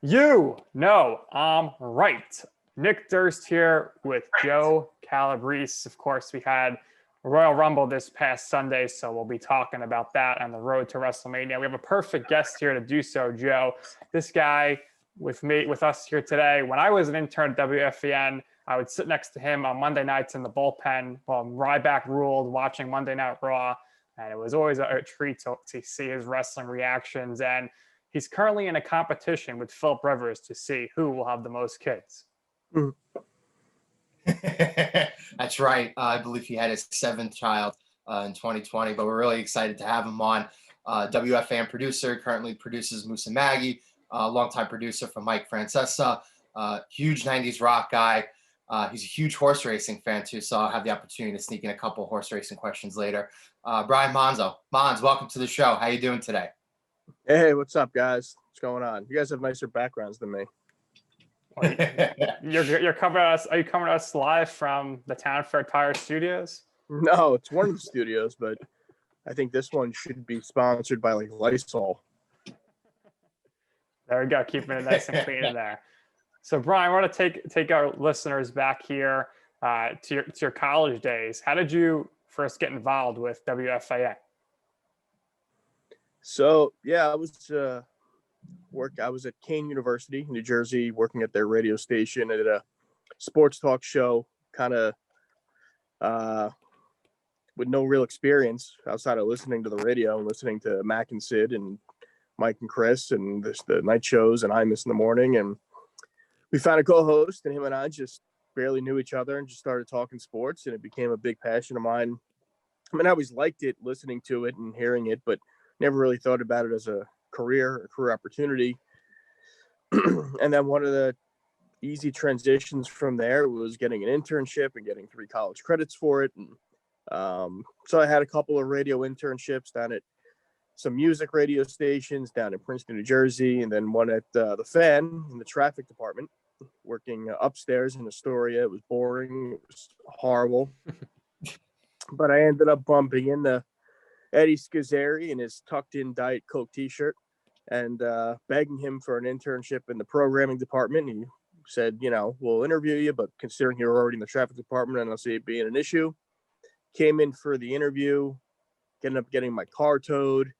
You know, I'm right. Nick Durst here with Joe Calabrese. Of course, we had Royal Rumble this past Sunday, so we'll be talking about that on the road to WrestleMania. We have a perfect guest here to do so, Joe. This guy with us here today. When I was an intern at WFAN, I would sit next to him on Monday nights in the bullpen while Ryback ruled, watching Monday Night Raw, and it was always a treat to see his wrestling reactions. And he's currently in a competition with Philip Rivers to see who will have the most kids. That's right. I believe he had his seventh child in 2020, but we're really excited to have him on. WFAN producer, currently produces Moose and Maggie, longtime producer for Mike Francesa, huge 90s rock guy. He's a huge horse racing fan too, so I'll have the opportunity to sneak in a couple horse racing questions later. Brian Monzo. Mons, welcome to the show. How you doing today? Hey, what's up, guys? What's going on? You guys have nicer backgrounds than me. You're coming to us. Are you coming to us live from the Town Fair Tire Studios? No, it's one of the studios, but I think this one should be sponsored by like Lysol. There we go, keeping it nice and clean in there. So, Brian, I want to take our listeners back here to your college days. How did you first get involved with WFAN? So, yeah, I was at Kane University, New Jersey, working at their radio station at a sports talk show, kind of with no real experience outside of listening to the radio and listening to Mac and Sid and Mike and Chris and the night shows and Imus in the morning. And we found a co-host, and him and I just barely knew each other and just started talking sports, and it became a big passion of mine. I mean, I always liked it, listening to it and hearing it, but never really thought about it as a career opportunity. And then one of the easy transitions from there was getting an internship and getting 3 college credits for it. And so I had a couple of radio internships down at some music radio stations down in Princeton, New Jersey, and then one at the Fan in the traffic department, working upstairs in Astoria. It was boring. It was horrible. But I ended up bumping into Eddie Scazzeri in his tucked-in Diet Coke T-shirt and begging him for an internship in the programming department. He said, we'll interview you, but considering you're already in the traffic department, I don't see it being an issue. Came in for the interview, ended up getting my car towed,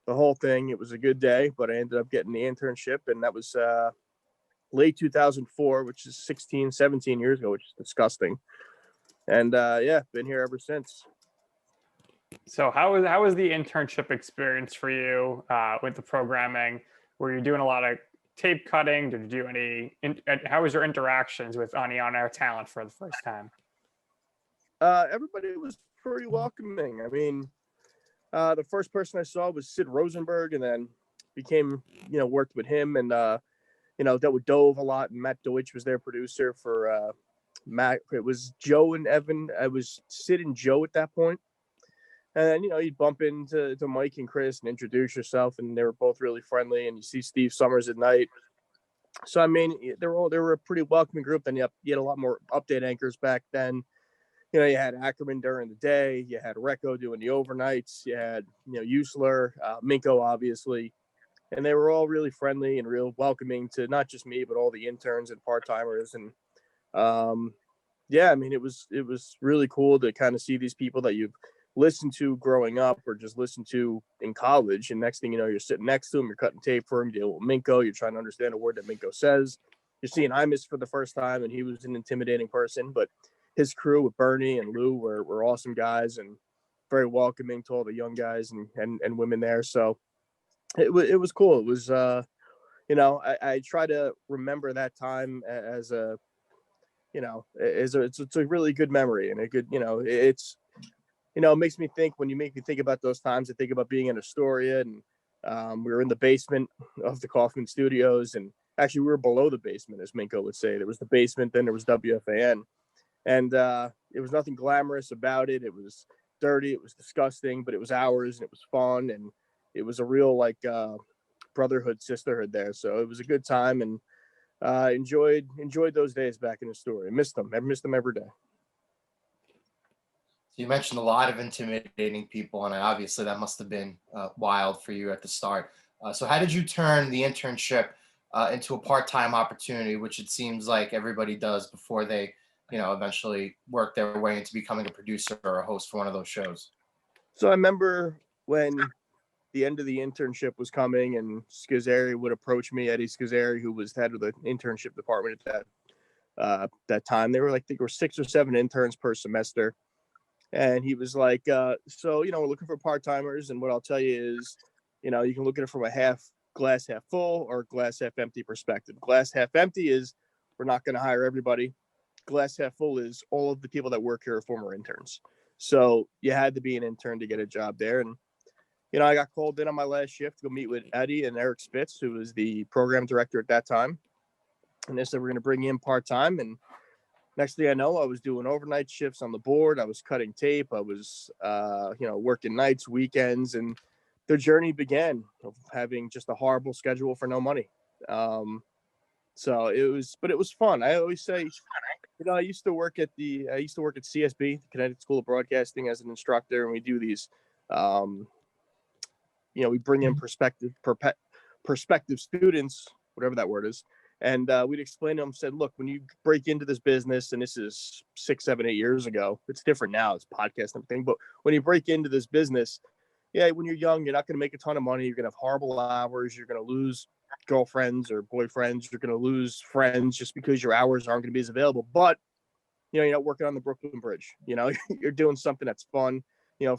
the whole thing. It was a good day, but I ended up getting the internship, and that was late 2004, which is 17 years ago, which is disgusting. And been here ever since. So how was the internship experience for you with the programming? Were you doing a lot of tape cutting? Did you do any? How was your interactions with any on-air talent for the first time? Everybody was pretty welcoming. I mean, the first person I saw was Sid Rosenberg, and then worked with him, and dealt with Dove a lot. And Matt Deutsch was their producer for Matt. It was Joe and Evan. I was Sid and Joe at that point. And then, you'd bump into Mike and Chris and introduce yourself, and they were both really friendly. And you see Steve Summers at night. So, I mean, they were a pretty welcoming group. Then you had a lot more update anchors back then. You had Ackerman during the day. You had Recco doing the overnights. You had, Usler, Minko, obviously. And they were all really friendly and real welcoming to not just me, but all the interns and part-timers. And, I mean, it was really cool to kind of see these people that you've listened to growing up or just listened to in college. And next thing you know, you're sitting next to him, you're cutting tape for him, you deal with Minko, you're trying to understand a word that Minko says. You're seeing Imus for the first time, and he was an intimidating person, but his crew with Bernie and Lou were awesome guys and very welcoming to all the young guys and women there. So it was cool. It was, I try to remember that time as it's a really good memory and a good, it makes me think, when you make me think about those times, I think about being in Astoria, and we were in the basement of the Kaufman Studios, and actually we were below the basement, as Minko would say. There was the basement, then there was WFAN, and it was nothing glamorous about it. It was dirty, it was disgusting, but it was ours, and it was fun, and it was a real brotherhood, sisterhood there. So it was a good time, and enjoyed those days back in Astoria. I missed them every day. So you mentioned a lot of intimidating people, and obviously that must have been wild for you at the start. So how did you turn the internship into a part-time opportunity, which it seems like everybody does before they, eventually work their way into becoming a producer or a host for one of those shows. So I remember when the end of the internship was coming and Scazzeri would approach me, Eddie Scazzeri, who was head of the internship department at that time. They were like, I think there were 6 or 7 interns per semester. And he was like, so, we're looking for part-timers. And what I'll tell you is, you can look at it from a glass half full or glass half empty perspective. Glass half empty is we're not going to hire everybody. Glass half full is all of the people that work here are former interns. So you had to be an intern to get a job there. And, I got called in on my last shift to go meet with Eddie and Eric Spitz, who was the program director at that time. And they said, we're going to bring you in part-time. And next thing I know, I was doing overnight shifts on the board. I was cutting tape. I was, working nights, weekends, and the journey began of having just a horrible schedule for no money. So it was fun. I always say, I used to work at CSB, the Connecticut School of Broadcasting, as an instructor, and we do these, we bring in prospective students, whatever that word is. And we'd explain to them, said, look, when you break into this business, and this is 6, 7, 8 years ago, it's different now, it's podcast and everything. But when you break into this business, when you're young, you're not going to make a ton of money. You're going to have horrible hours. You're going to lose girlfriends or boyfriends. You're going to lose friends just because your hours aren't going to be as available. But, you're not working on the Brooklyn Bridge. You're doing something that's fun.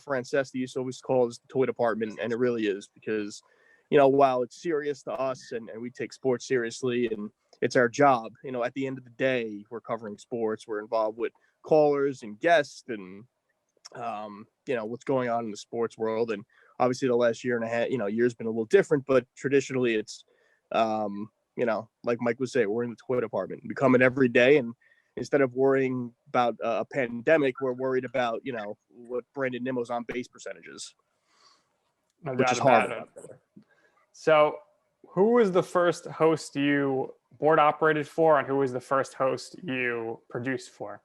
Francesca used to always call this the toy department, and it really is, because while it's serious to us and we take sports seriously and it's our job, at the end of the day, we're covering sports. We're involved with callers and guests and, what's going on in the sports world. And obviously the last year and a half, year's been a little different, but traditionally it's, like Mike would say, we're in the toy department. We come in every day, and instead of worrying about a pandemic, we're worried about, what Brandon Nimmo's on base percentages, No which doubt is about hard. it. So who was the first host you board operated for, and who was the first host you produced for?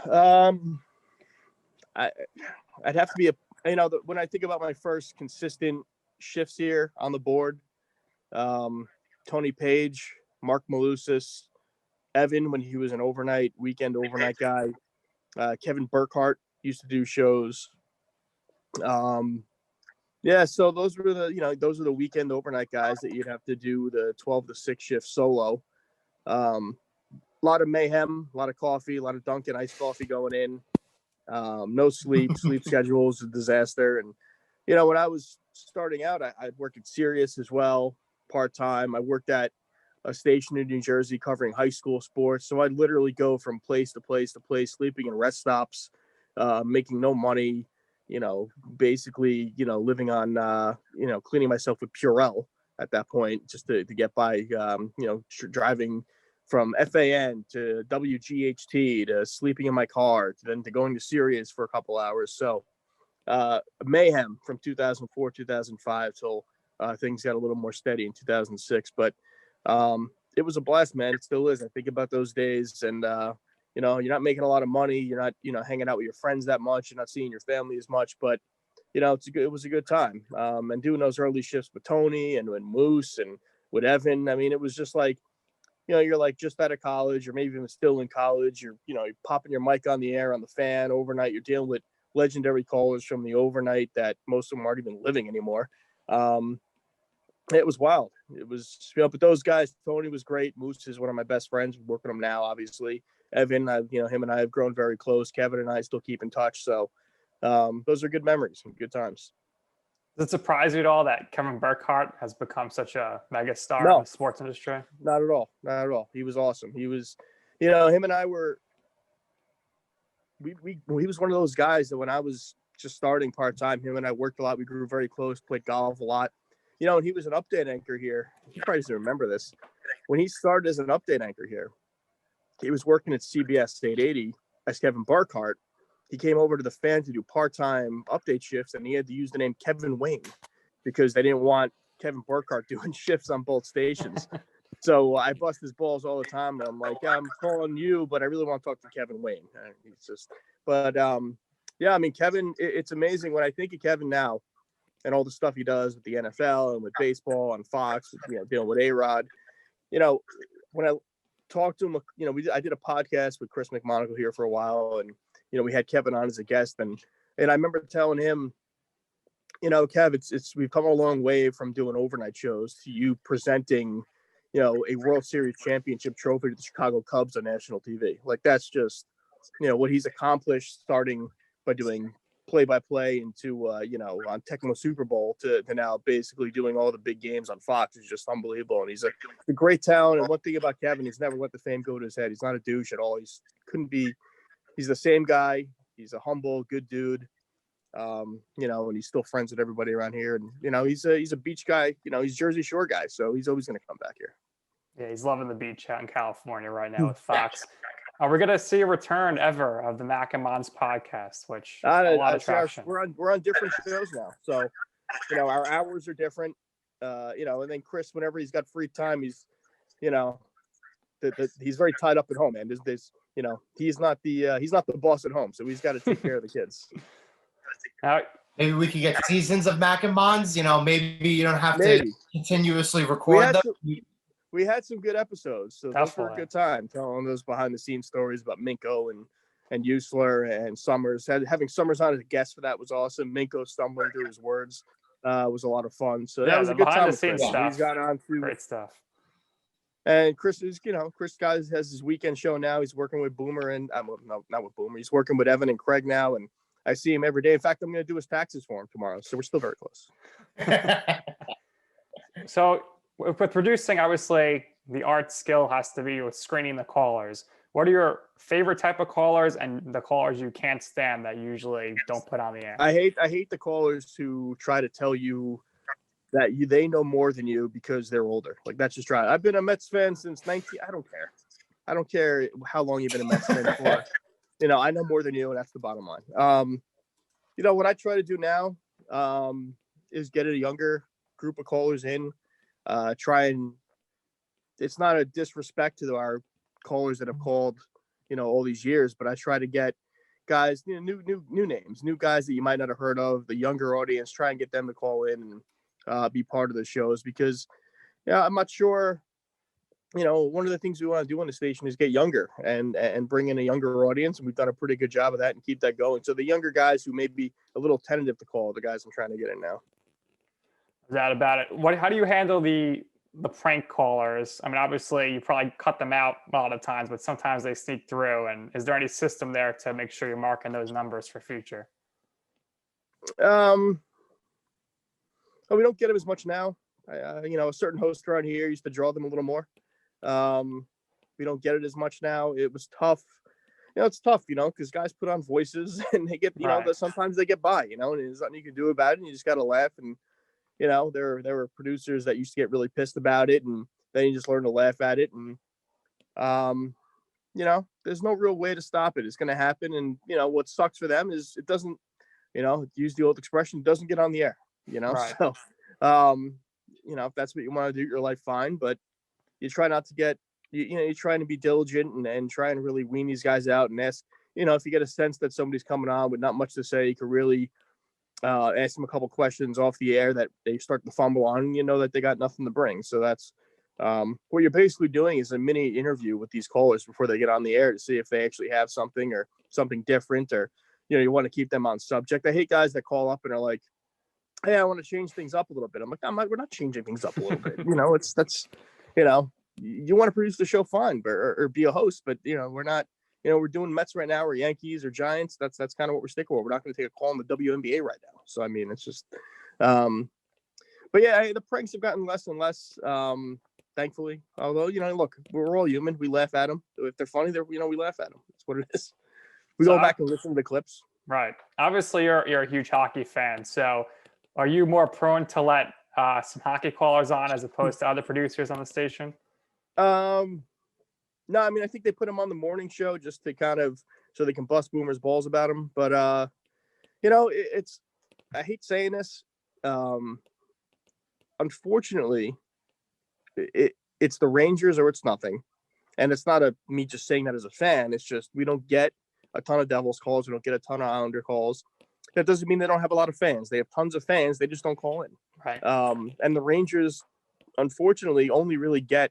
I'd have to be when I think about my first consistent shifts here on the board, Tony Page, Mark Malusis, Evan, when he was an weekend overnight guy, Kevin Burkhart used to do shows. So those were the weekend overnight guys that you'd have to do the 12 to 6 shift solo. A lot of mayhem, a lot of coffee, a lot of Dunkin' iced coffee going in. No sleep schedules, a disaster. And, when I was starting out, I'd work at Sirius as well, part-time. I worked at a station in New Jersey covering high school sports. So I'd literally go from place to place to place, sleeping in rest stops, making no money, basically, living on, cleaning myself with Purell at that point, just to get by, driving from FAN to WGHT to sleeping in my car to then to going to Sirius for a couple hours. So mayhem from 2004, 2005 till things got a little more steady in 2006. But it was a blast, man. It still is. I think about those days, and you're not making a lot of money. You're not, hanging out with your friends that much. You're not seeing your family as much, but it was a good time. And doing those early shifts with Tony and Moose and with Evan. I mean, it was just like, you're like just out of college, or maybe even still in college. You're popping your mic on the air on the fan overnight. You're dealing with legendary callers from the overnight that most of them aren't even living anymore. It was wild. It was, but those guys, Tony was great. Moose is one of my best friends. We work with him now, obviously. Evan, him and I have grown very close. Kevin and I still keep in touch. So those are good memories and good times. Does it surprise you at all that Kevin Burkhardt has become such a mega star No. in the sports industry? Not at all. Not at all. He was awesome. He was, him and I were, he was one of those guys that when I was just starting part-time, him and I worked a lot. We grew very close, played golf a lot. And he was an update anchor here. You probably doesn't remember this. When he started as an update anchor here, he was working at CBS 880 as Kevin Burkhardt. He came over to the Fan to do part-time update shifts, and he had to use the name Kevin Wayne because they didn't want Kevin Burkhardt doing shifts on both stations. So I bust his balls all the time. And I'm like, I'm calling you, but I really want to talk to Kevin Wayne. He's just, but yeah, I mean, Kevin, it's amazing when I think of Kevin now. and all the stuff he does with the NFL and with baseball on Fox, dealing with A-Rod. When I talked to him, I did a podcast with Chris McMonagle here for a while, and we had Kevin on as a guest, and I remember telling him, Kev, we've come a long way from doing overnight shows to you presenting, a World Series championship trophy to the Chicago Cubs on national TV. Like, that's just, what he's accomplished, starting by doing play-by-play into, on Tecmo Super Bowl to now basically doing all the big games on Fox is just unbelievable. And he's a great talent. And one thing about Kevin, he's never let the fame go to his head. He's not a douche at all. He's the same guy. He's a humble, good dude. And he's still friends with everybody around here. And, he's a beach guy, he's Jersey Shore guy. So he's always going to come back here. Yeah, he's loving the beach out in California right now with Fox. Are we going to see a return ever of the Mac and Mons podcast, which a lot of traction? We're on different shows now. So, our hours are different. And then Chris, whenever he's got free time, he's, he's very tied up at home, and he's not the boss at home. So he's got to take care of the kids. Maybe we could get seasons of Mac and Mons. Maybe you don't have to continuously record them. We had some good episodes, so those were a good time telling those behind the scenes stories about Minko and Usler and Summers. Having Summers on as a guest for that was awesome. Minko stumbling through his words was a lot of fun. So that was a good time. Behind the scenes stuff. He's got on through great stuff. And Chris is, Chris has his weekend show now. He's working with Boomer and not with Boomer. He's working with Evan and Craig now, and I see him every day. In fact, I'm going to do his taxes for him tomorrow. So we're still very close. So with producing, obviously, the art skill has to be with screening the callers. What are your favorite type of callers and the callers you can't stand that you usually don't put on the air? I hate the callers who try to tell you that they know more than you because they're older. Like, that's just right. I've been a Mets fan since 19. I don't care. I don't care how long you've been a Mets fan for. I know more than you, and that's the bottom line. What I try to do now is get a younger group of callers in. It's not a disrespect to our callers that have called, all these years, but I try to get guys, new names, new guys that you might not have heard of, the younger audience, try and get them to call in and be part of the shows, because I'm not sure, one of the things we want to do on the station is get younger and bring in a younger audience. And we've done a pretty good job of that and keep that going. So the younger guys who may be a little tentative to call, the guys I'm trying to get in now. No doubt about it. How do you handle the prank callers? I mean, obviously you probably cut them out a lot of times, but sometimes they sneak through. And is there any system there to make sure you're marking those numbers for future? We don't get them as much now. A certain host around here used to draw them a little more. We don't get it as much now. It was tough. It's tough, because guys put on voices and they get, that sometimes they get by, and there's nothing you can do about it. And you just got to laugh. And, there were producers that used to get really pissed about it, and then you just learn to laugh at it. And, there's no real way to stop it. It's going to happen. And, what sucks for them is it doesn't, use the old expression, it doesn't get on the air, Right. So, if that's what you want to do, your life, fine. But you try not to get, you're trying to be diligent and try and really wean these guys out and ask, if you get a sense that somebody's coming on with not much to say, you could really ask them a couple questions off the air that they start to fumble on, that they got nothing to bring. So that's what you're basically doing is a mini interview with these callers before they get on the air to see if they actually have something or something different, or, you want to keep them on subject. I hate guys that call up and are like, hey, I want to change things up a little bit. I'm like, we're not changing things up a little bit. You want to produce the show, fine, or be a host, but we're not, we're doing Mets right now, or Yankees or Giants. That's kind of what we're sticking with. We're not going to take a call on the WNBA right now. So, I mean, it's just, but yeah, the pranks have gotten less and less, thankfully. Although, look, we're all human. We laugh at them. If they're funny, we laugh at them. That's what it is. We go back and listen to the clips. Right. Obviously, you're a huge hockey fan. So are you more prone to let some hockey callers on as opposed to other producers on the station? No, I mean, I think they put them on the morning show just to kind of, so they can bust Boomer's balls about him. But, I hate saying this. Unfortunately, it's the Rangers or it's nothing. And it's not me just saying that as a fan. It's just, we don't get a ton of Devils calls. We don't get a ton of Islander calls. that doesn't mean they don't have a lot of fans. They have tons of fans. They just don't call in. Right. And the Rangers, unfortunately, only really get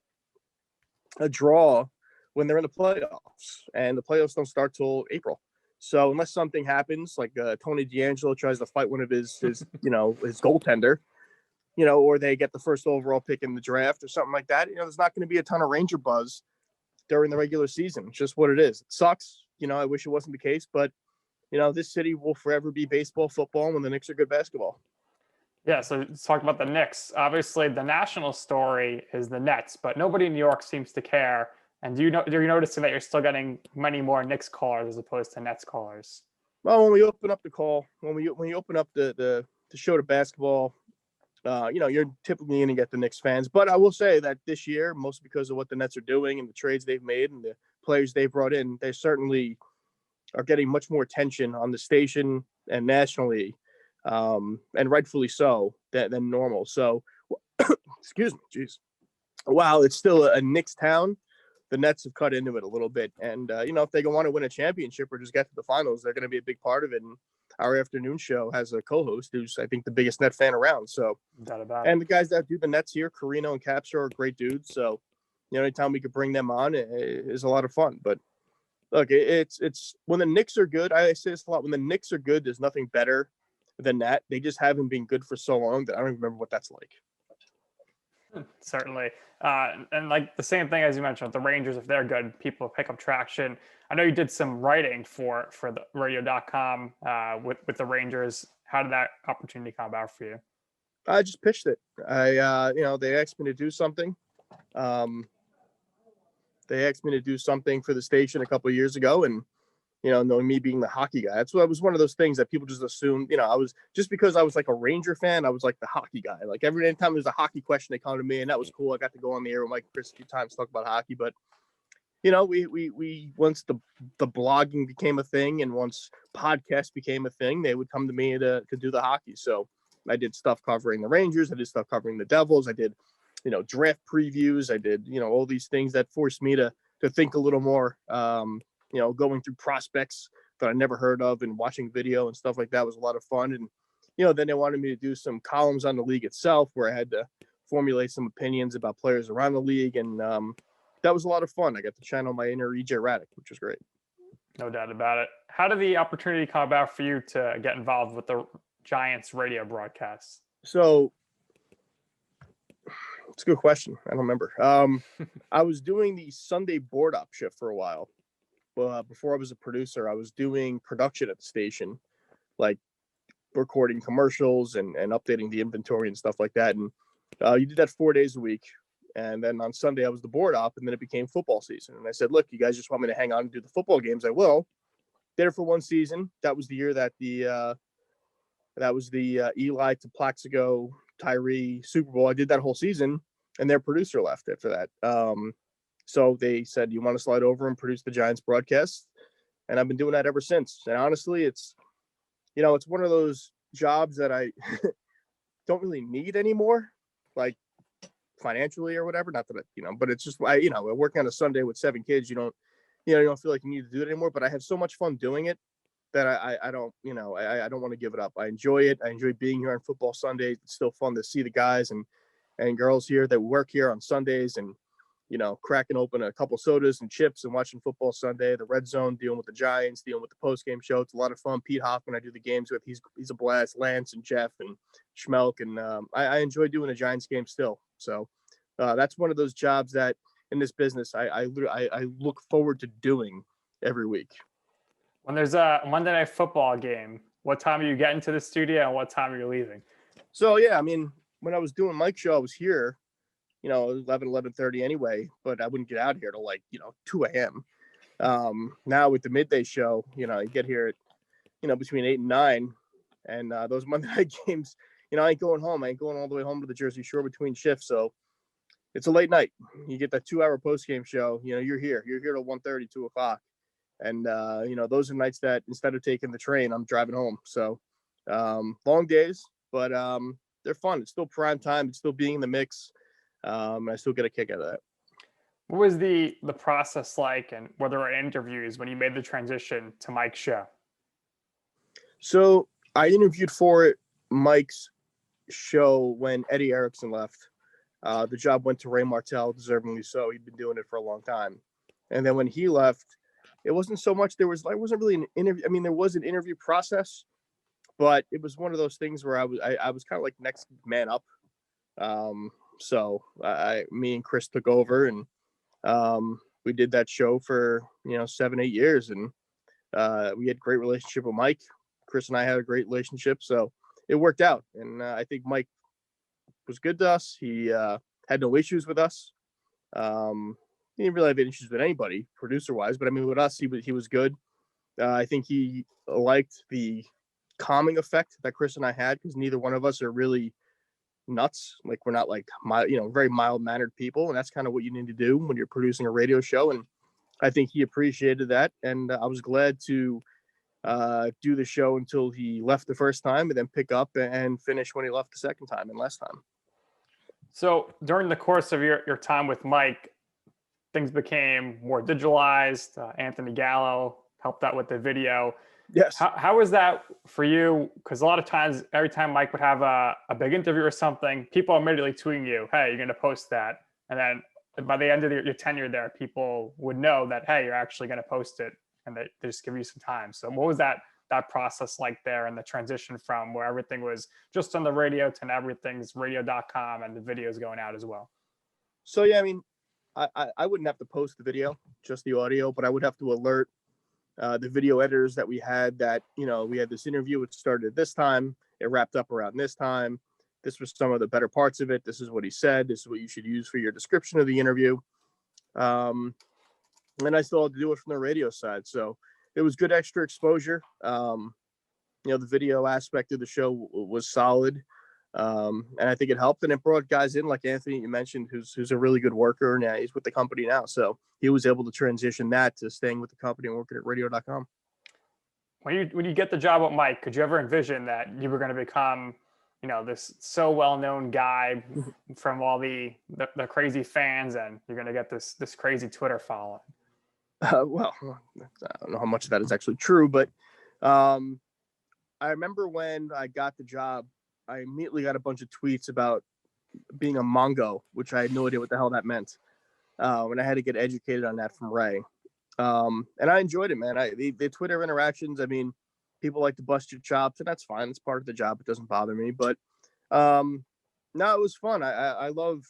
a draw when they're in the playoffs, and the playoffs don't start till April. So unless something happens, like Tony DeAngelo tries to fight one of his his goaltender, or they get the first overall pick in the draft or something like that, there's not going to be a ton of Ranger buzz during the regular season. It's just what it is. It sucks. I wish it wasn't the case, but this city will forever be baseball, football, when the Knicks are good basketball. Yeah, so let's talk about the Knicks. Obviously, the national story is the Nets, but nobody in New York seems to care. And are you noticing that you're still getting many more Knicks callers as opposed to Nets callers? Well, when we open up the call, when you open up the show to basketball, you're typically going to get the Knicks fans. But I will say that this year, mostly because of what the Nets are doing and the trades they've made and the players they've brought in, they certainly are getting much more attention on the station and nationally, and rightfully so, than normal. So, excuse me, jeez. While it's still a Knicks town, the Nets have cut into it a little bit. And, if they want to win a championship or just get to the finals, they're going to be a big part of it. And our afternoon show has a co-host who's, I think, the biggest Net fan around. So, and the guys that do the Nets here, Carino and Capshaw, are great dudes. So, anytime we could bring them on is a lot of fun. But look, it's when the Knicks are good, I say this a lot, when the Knicks are good, there's nothing better than that. They just haven't been good for so long that I don't even remember what that's like. Certainly. And like the same thing as you mentioned, the Rangers, if they're good, people pick up traction. I know you did some writing for the radio.com with the Rangers. How did that opportunity come about for you? I just pitched it. They asked me to do something. They asked me to do something for the station a couple of years ago, and knowing me being the hockey guy, that's what was one of those things that people just assumed. I was just because I was like a Ranger fan, I was like the hockey guy. Like every time there's a hockey question, they come to me, and that was cool. I got to go on the air with Mike and Chris a few times to talk about hockey, but we once the blogging became a thing, and once podcasts became a thing, they would come to me to do the hockey. So I did stuff covering the Rangers, I did stuff covering the Devils, I did draft previews, I did all these things that forced me to think a little more. Going through prospects that I never heard of and watching video and stuff like that was a lot of fun. And, then they wanted me to do some columns on the league itself where I had to formulate some opinions about players around the league. And that was a lot of fun. I got to channel my inner EJ Raddick, which was great. No doubt about it. How did the opportunity come about for you to get involved with the Giants radio broadcasts? So it's a good question. I don't remember. I was doing the Sunday board op shift for a while. Before I was a producer, I was doing production at the station, like recording commercials and updating the inventory and stuff like that. And you did that 4 days a week. And then on Sunday, I was the board op, and then it became football season. And I said, look, you guys just want me to hang on and do the football games? I will. Did it for one season. That was the year that the Eli to Plaxico, Tyree Super Bowl. I did that whole season, and their producer left after that. So they said, you want to slide over and produce the Giants broadcast? And I've been doing that ever since. And honestly, it's one of those jobs that I don't really need anymore, like financially or whatever. Not that, but it's just, working on a Sunday with 7 kids, you don't feel like you need to do it anymore. But I have so much fun doing it that I don't, I don't want to give it up. I enjoy it. I enjoy being here on football Sundays. It's still fun to see the guys and girls here that work here on Sundays, and cracking open a couple sodas and chips and watching football Sunday, the red zone, dealing with the Giants, dealing with the post-game show. It's a lot of fun. Pete Hoffman, I do the games with. He's a blast. Lance and Jeff and Schmelk. And I enjoy doing a Giants game still. So that's one of those jobs that in this business, I look forward to doing every week. When there's a Monday Night Football game, what time are you getting to the studio and what time are you leaving? So, yeah, I mean, when I was doing Mike's show, I was here, 11:30 anyway, but I wouldn't get out here till 2 a.m. Now with the midday show, you get here at, between 8 and 9, and those Monday night games, I ain't going home. I ain't going all the way home to the Jersey Shore between shifts. So it's a late night. You get that 2-hour post-game show, you're here till 1:30, 2 o'clock. And, those are nights that instead of taking the train, I'm driving home. So long days, but they're fun. It's still prime time. It's still being in the mix. I still get a kick out of that. What was the process like, and were there interviews when you made the transition to Mike's show? So I interviewed for Mike's show when Eddie Erickson left. The job went to Ray Martell, deservingly so. He'd been doing it for a long time. And then when he left, it wasn't so much, there wasn't really an interview. I mean, there was an interview process, but it was one of those things where I was kind of like next man up. So me and Chris took over, and we did that show for 7-8 years, and we had a great relationship with Mike. Chris and I had a great relationship, so it worked out. And I think Mike was good to us. He had no issues with us. He didn't really have issues with anybody producer wise, but I mean with us, he was good. I think he liked the calming effect that Chris and I had, because neither one of us are really nuts. Like, we're not like very mild mannered people, and that's kind of what you need to do when you're producing a radio show. And I think he appreciated that, and I was glad to do the show until he left the first time, and then pick up and finish when he left the second time and last time. So during the course of your time with Mike, things became more digitalized. Anthony Gallo helped out with the video. Yes. How was that for you? Because a lot of times, every time Mike would have a big interview or something, people immediately tweeting you, hey, you're going to post that. And then by the end of your tenure there, people would know that, hey, you're actually going to post it, and they just give you some time. So what was that process like there, and the transition from where everything was just on the radio to now everything's radio.com and the videos going out as well? So, yeah, I mean, I wouldn't have to post the video, just the audio, but I would have to alert the video editors that we had that, we had this interview, it started at this time, it wrapped up around this time. This was some of the better parts of it. This is what he said. This is what you should use for your description of the interview. And I still had to do it from the radio side. So it was good extra exposure. The video aspect of the show was solid. And I think it helped, and it brought guys in like Anthony, you mentioned, who's a really good worker, and he's with the company now. So he was able to transition that to staying with the company and working at radio.com. When you get the job with Mike, could you ever envision that you were going to become, this so well-known guy from all the crazy fans, and you're going to get this crazy Twitter following? Well, I don't know how much of that is actually true, but I remember when I got the job, I immediately got a bunch of tweets about being a Mongo, which I had no idea what the hell that meant. And I had to get educated on that from Ray. And I enjoyed it, man. The Twitter interactions, I mean, people like to bust your chops, and that's fine. It's part of the job. It doesn't bother me. But no, it was fun. I love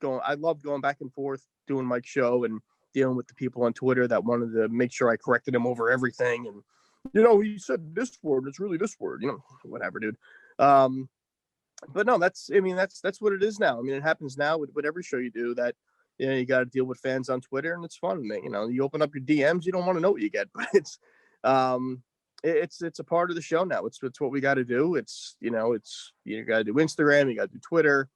going back and forth, doing Mike's show and dealing with the people on Twitter that wanted to make sure I corrected him over everything. And, he said this word, it's really this word, whatever, dude. But no, that's what it is now. I mean, it happens now with every show you do, that, you got to deal with fans on Twitter, and it's fun. You open up your DMs, you don't want to know what you get, but it's a part of the show now. It's what we got to do. It's you got to do Instagram, you got to do Twitter,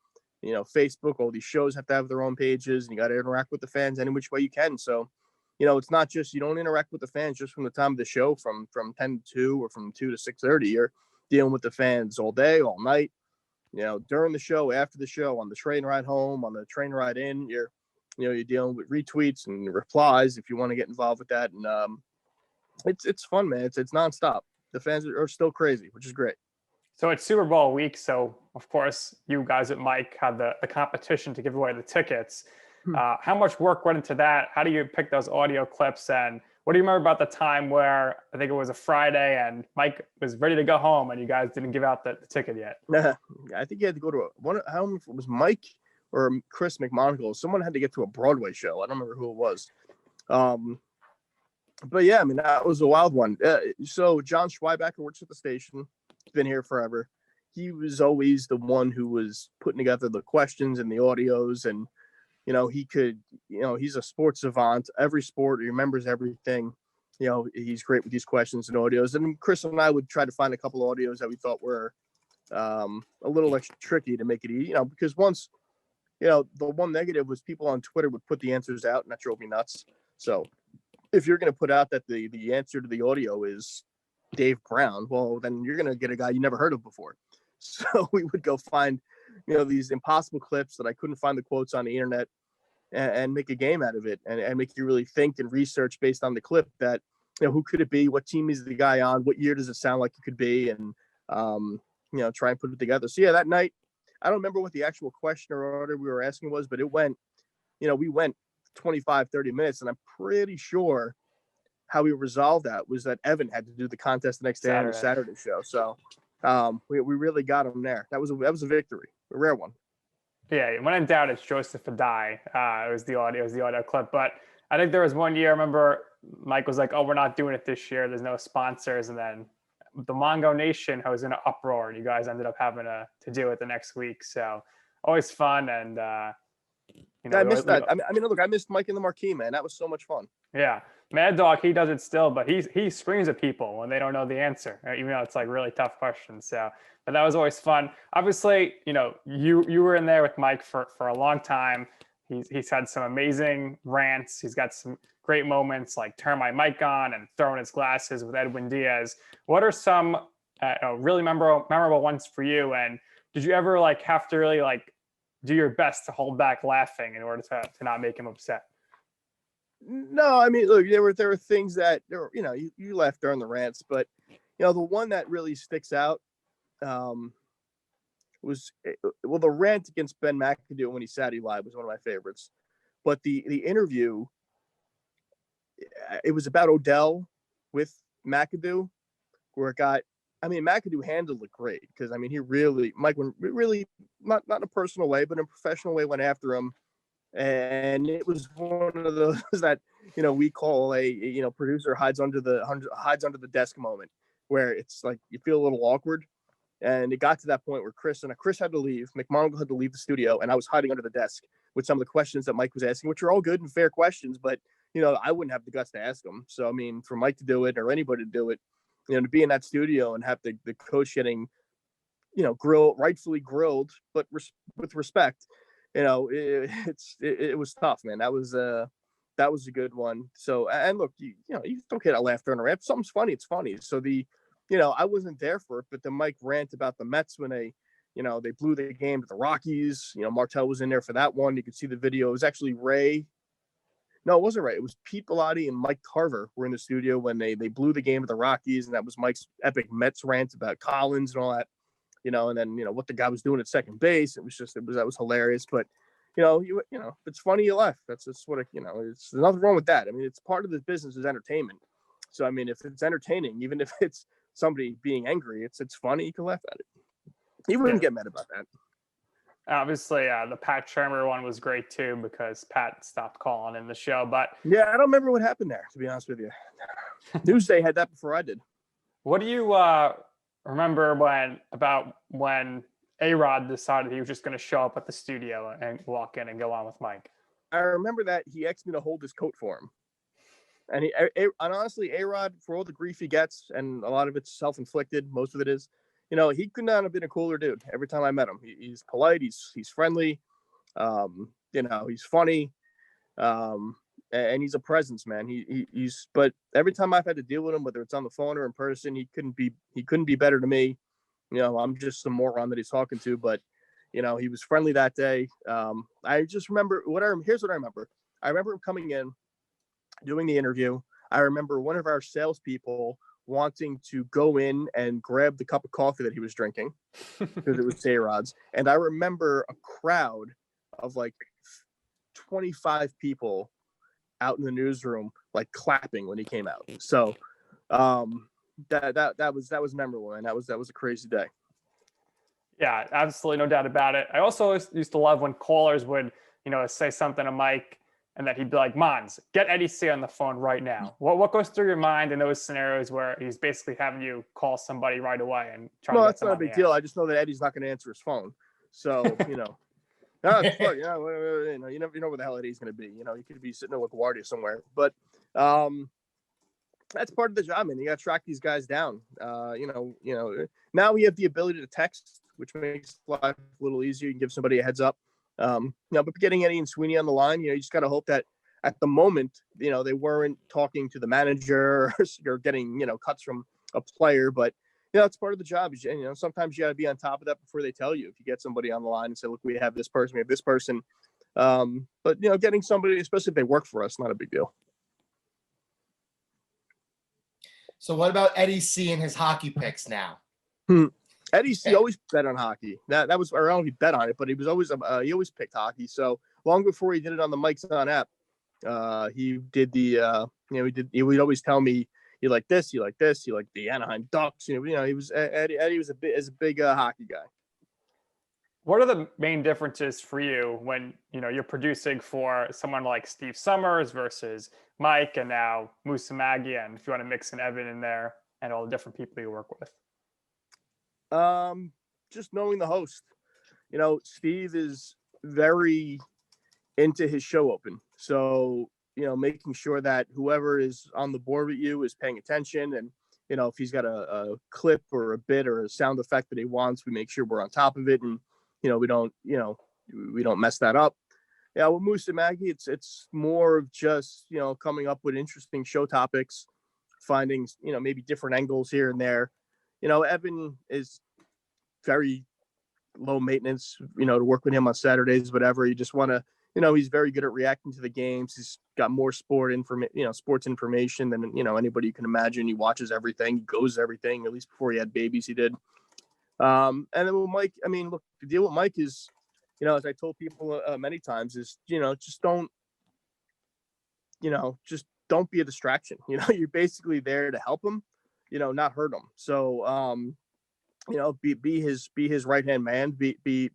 Facebook. All these shows have to have their own pages, and you got to interact with the fans any which way you can. So, it's not just, you don't interact with the fans just from the time of the show, from 10 to 2 or from 2 to 6:30. You're dealing with the fans all day, all night. During the show, after the show, on the train ride home, on the train ride in, you're dealing with retweets and replies if you want to get involved with that. And it's fun, man. It's nonstop. The fans are still crazy, which is great. So it's Super Bowl week. So of course you guys at Mike had the competition to give away the tickets. How much work went into that? How do you pick those audio clips? And what do you remember about the time where I think it was a Friday and Mike was ready to go home and you guys didn't give out the ticket yet? I think you had to go to I don't know if it was Mike or Chris McMonagle. Someone had to get to a Broadway show. I don't remember who it was. But yeah, I mean, that was a wild one. So John Schweibacher works at the station. He's been here forever. He was always the one who was putting together the questions and the audios, and he could, he's a sports savant. Every sport, he remembers everything. He's great with these questions and audios. And Chris and I would try to find a couple of audios that we thought were a little extra tricky to make it easy, because once, the one negative was people on Twitter would put the answers out, and that drove me nuts. So if you're going to put out that the answer to the audio is Dave Brown, well, then you're going to get a guy you never heard of before. So we would go find, these impossible clips that I couldn't find the quotes on the internet, and make a game out of it, and make you really think and research based on the clip that, who could it be? What team is the guy on? What year does it sound like it could be? And try and put it together. So yeah, that night, I don't remember what the actual question or order we were asking was, but it went, we went 25, 30 minutes, and I'm pretty sure how we resolved that was that Evan had to do the contest the next day on the Saturday show. So we really got him there. That was a victory, a rare one. Yeah, when in doubt, it's Joseph Adai. It was the audio clip. But I think there was one year, I remember Mike was like, "Oh, we're not doing it this year. There's no sponsors." And then the Mongo Nation was in an uproar, and you guys ended up having to do it the next week. So always fun. And I missed that. I mean, look, I missed Mike in the Marquee, man. That was so much fun. Yeah, Mad Dog, he does it still, but he screams at people when they don't know the answer, even though it's like really tough questions. So, but that was always fun. Obviously, you were in there with Mike for a long time. He's had some amazing rants. He's got some great moments like turn my mic on and throwing his glasses with Edwin Diaz. What are some really memorable ones for you? And did you ever have to really do your best to hold back laughing in order to not make him upset? No, I mean, look, there were things that you laughed during the rants, but the one that really sticks out was the rant against Ben McAdoo when he sat live was one of my favorites. But the interview, it was about Odell with McAdoo, where it got. I mean, McAdoo handled it great because Mike really not in a personal way, but in a professional way went after him. And it was one of those that we call a producer hides under the desk moment, where it's like you feel a little awkward, and it got to that point where Chris had to leave, McMonagall had to leave the studio, and I was hiding under the desk with some of the questions that Mike was asking, which are all good and fair questions, but I wouldn't have the guts to ask them. So I mean, for Mike to do it or anybody to do it, to be in that studio and have the coach getting rightfully grilled, but with respect. It was tough, man. That was a good one. So, and look, you don't get a laugh during a rant. If something's funny, it's funny. So I wasn't there for it, but the Mike rant about the Mets when they blew the game to the Rockies. Martell was in there for that one. You could see the video. It was actually Ray. No, it wasn't Ray. It was Pete Bellotti and Mike Carver were in the studio when they blew the game to the Rockies, and that was Mike's epic Mets rant about Collins and all that. And then what the guy was doing at second base. That was hilarious. But if it's funny, you laugh. That's what it's there's nothing wrong with that. I mean, it's part of the business is entertainment. So I mean, if it's entertaining, even if it's somebody being angry, it's funny. You can laugh at it. You wouldn't get mad about that. Obviously, the Pat Shermer one was great too because Pat stopped calling in the show. But yeah, I don't remember what happened there, to be honest with you. Newsday had that before I did. What do you remember when A-Rod decided he was just going to show up at the studio and walk in and go on with Mike? I remember that he asked me to hold his coat for him. And and honestly, A-Rod, for all the grief he gets, and a lot of it's self-inflicted, most of it is, he could not have been a cooler dude every time I met him. He's polite, he's friendly, he's funny, and he's a presence, man. But every time I've had to deal with him, whether it's on the phone or in person, he couldn't be better to me. I'm just some moron that he's talking to, but he was friendly that day. I just remember here's what I remember. I remember him coming in, doing the interview. I remember one of our salespeople wanting to go in and grab the cup of coffee that he was drinking because it was A-Rod's. And I remember a crowd of like 25 people out in the newsroom, like clapping when he came out. So that was memorable, and that was a crazy day. Yeah, absolutely, no doubt about it. I also used to love when callers would, say something to Mike, and that he'd be like, "Mons, get Eddie C on the phone right now." What goes through your mind in those scenarios where he's basically having you call somebody right away and try? No, that's not a big deal. I just know that Eddie's not going to answer his phone, so No, it's fun. You never know where the hell Eddie's going to be. He could be sitting in LaGuardia somewhere. But that's part of the job, man. You got to track these guys down. Now we have the ability to text, which makes life a little easier. You can give somebody a heads up. But getting Eddie and Sweeney on the line, you just got to hope that at the moment, they weren't talking to the manager or getting, cuts from a player. But it's part of the job. Sometimes you got to be on top of that before they tell you. If you get somebody on the line and say, "Look, we have this person, we have this person," but getting somebody, especially if they work for us, not a big deal. So what about Eddie C and his hockey picks now? He always bet on hockey. That was, or I don't know if he bet on it, but he was always he always picked hockey. So long before he did it on the Mike's On app, he did the he would always tell me, you like this, you like this, you like the Anaheim Ducks. He was Eddie was a big hockey guy. What are the main differences for you when you're producing for someone like Steve Summers versus Mike, and now Musamagi, and if you want to mix in Evan in there and all the different people you work with? Just knowing the host. Steve is very into his show open, so making sure that whoever is on the board with you is paying attention, and if he's got a clip or a bit or a sound effect that he wants, we make sure we're on top of it, and we don't mess that up. Yeah, with Moose and Maggie, it's more of just coming up with interesting show topics, finding maybe different angles here and there. Evan is very low maintenance, to work with him on Saturdays, whatever. You just want to, he's very good at reacting to the games. He's got more sports information than, anybody you can imagine. He watches everything. He goes to everything, at least before he had babies, he did. And then with Mike, look, the deal with Mike is, as I told people many times, is, just don't be a distraction. You're basically there to help him, not hurt him. So, be his right-hand man, be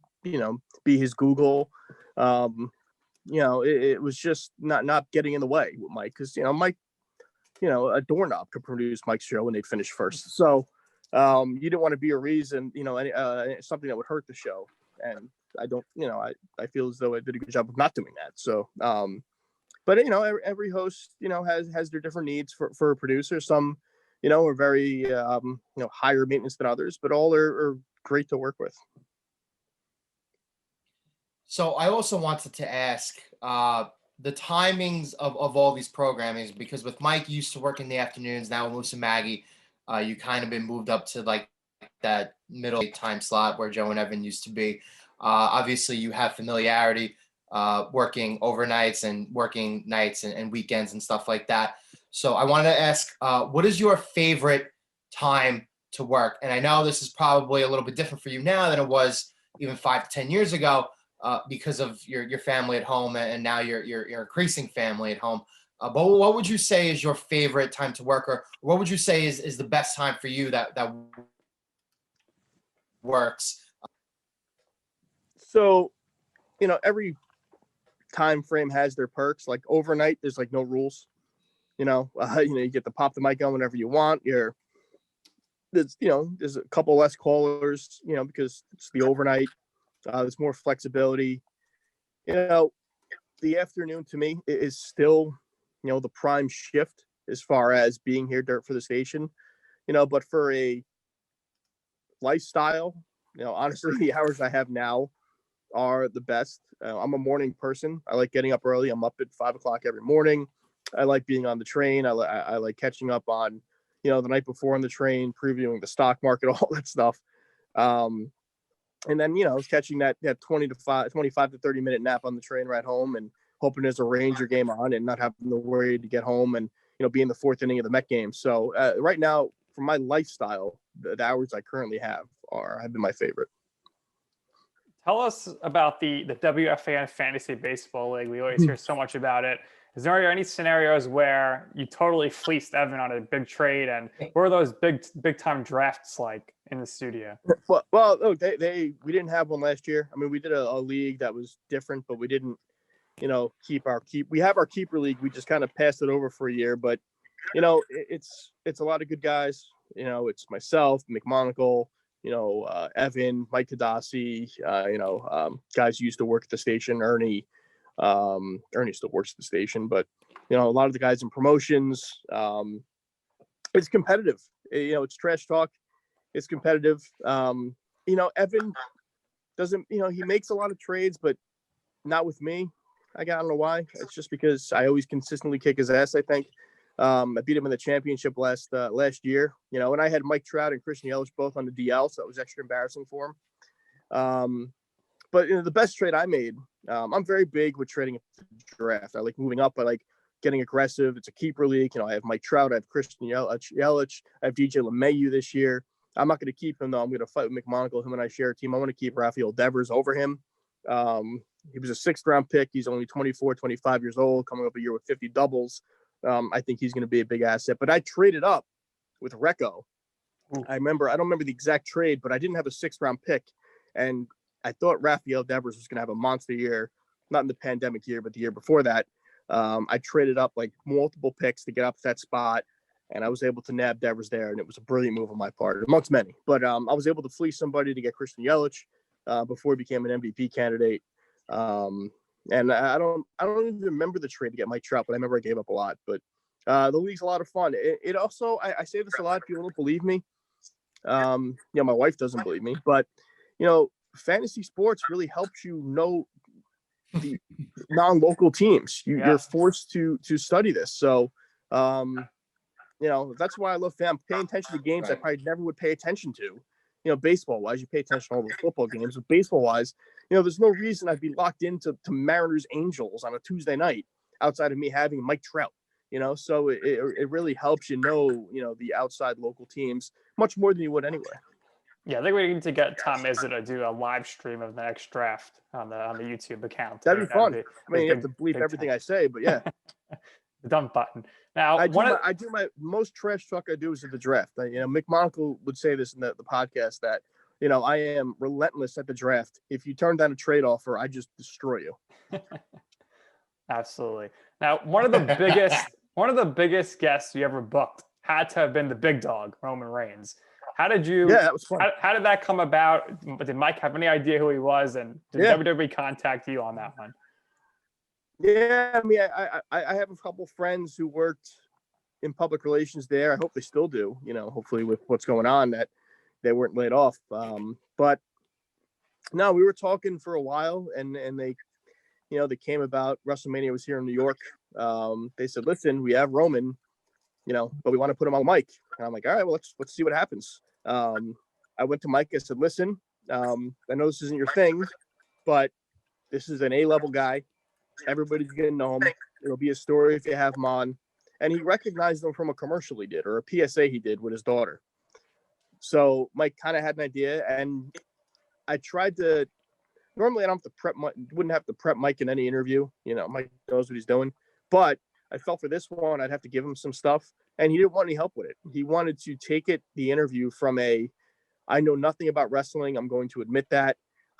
his Google. It was just not getting in the way with Mike, because, Mike, a doorknob could produce Mike's show and they'd finish first. So, you didn't want to be a reason, something that would hurt the show. And I don't, I feel as though I did a good job of not doing that. So, but every host, has their different needs for a producer. Some, are very, higher maintenance than others, but all are great to work with. So I also wanted to ask the timings of all these programmings, because with Mike, you used to work in the afternoons. Now with Moose and Maggie, you kind of been moved up to like that middle time slot where Joe and Evan used to be. Obviously, you have familiarity working overnights and working nights and weekends and stuff like that. So I wanted to ask, what is your favorite time to work? And I know this is probably a little bit different for you now than it was even 5 to 10 years ago, because of your family at home, and now your increasing family at home. But what would you say is your favorite time to work, or what would you say is the best time for you that works? So, every time frame has their perks. Like overnight, there's like no rules. You get to pop the mic on whenever you want. There's a couple less callers, because it's the overnight. There's more flexibility. The afternoon to me is still, the prime shift as far as being here for the station. But for a lifestyle, honestly, the hours I have now are the best. I'm a morning person. I like getting up early. I'm up at 5 o'clock every morning. I like being on the train. I like catching up on, the night before on the train, previewing the stock market, all that stuff. And then, catching that 25 to 30 minute nap on the train ride home, and hoping there's a Ranger game on and not having to worry to get home and, be in the 4th inning of the Met game. So right now, for my lifestyle, the hours I currently have been my favorite. Tell us about the WFAN Fantasy Baseball League. We always hear so much about it. Is there any scenarios where you totally fleeced Evan on a big trade, and what are those big time drafts like in the studio? Well, look, we didn't have one last year. We did a league that was different, but we didn't, keep our keep. We have our keeper league. We just kind of passed it over for a year, but it's a lot of good guys. It's myself, McMonagle, Evan, Mike Tadasi, guys who used to work at the station, Ernie. Ernie still works at the station, but a lot of the guys in promotions. It's competitive. It's trash talk. It's competitive. Evan doesn't. He makes a lot of trades, but not with me. I don't know why. It's just because I always consistently kick his ass, I think. I beat him in the championship last year. And I had Mike Trout and Christian Yelich both on the DL, so that was extra embarrassing for him. But the best trade I made, I'm very big with trading at the draft. I like moving up. I like getting aggressive. It's a keeper league. I have Mike Trout. I have Christian Yelich. I have DJ LeMahieu this year. I'm not going to keep him, though. I'm going to fight with McMonagle. Him and I share a team. I want to keep Rafael Devers over him. He was a 6th-round pick. He's only 24, 25 years old, coming up a year with 50 doubles. I think he's going to be a big asset. But I traded up with Recco. I don't remember the exact trade, but I didn't have a 6th-round pick. And I thought Rafael Devers was going to have a monster year, not in the pandemic year, but the year before that. I traded up like multiple picks to get up to that spot, and I was able to nab Devers there, and it was a brilliant move on my part, amongst many. But I was able to fleece somebody to get Christian Yelich before he became an MVP candidate. And I don't even remember the trade to get Mike Trout, but I remember I gave up a lot. But the league's a lot of fun. It also, I say this a lot, people don't believe me. My wife doesn't believe me, but fantasy sports really helps you know the non-local teams. You're forced to study this. So, that's why I love paying attention to games I probably never would pay attention to. Baseball wise, you pay attention to all the football games, but baseball wise, there's no reason I'd be locked into Mariners Angels on a Tuesday night outside of me having Mike Trout. So it really helps the outside local teams much more than you would anyway. Yeah, I think we need to get Tom Izzo to do a live stream of the next draft on the YouTube account. That'd be fun. You have to bleep everything I say, but yeah. The dump button. Now, I do my most trash talk I do is at the draft. McMonagle would say this in the podcast that, I am relentless at the draft. If you turn down a trade offer, I just destroy you. Absolutely. Now, one of the biggest guests you ever booked had to have been the big dog, Roman Reigns. How did you? Yeah, that was fun. How did that come about? Did Mike have any idea who he was, and did WWE contact you on that one? Yeah, I mean, I have a couple friends who worked in public relations there. I hope they still do. Hopefully with what's going on that they weren't laid off. But no, we were talking for a while, and they, they came about. WrestleMania was here in New York. They said, "Listen, we have Roman, but we want to put him on Mike." And I'm like, "All right, well, let's see what happens." I went to Mike. I said, "Listen, I know this isn't your thing, but this is an A-level guy. Everybody's going to know him. It'll be a story if you have him on." And he recognized him from a commercial he did, or a PSA he did with his daughter. So Mike kind of had an idea, and I tried to. Normally, I don't have to prep. Wouldn't have to prep Mike in any interview. Mike knows what he's doing. But I felt for this one, I'd have to give him some stuff, and he didn't want any help with it. He wanted to take the interview from I know nothing about wrestling. I'm going to admit that.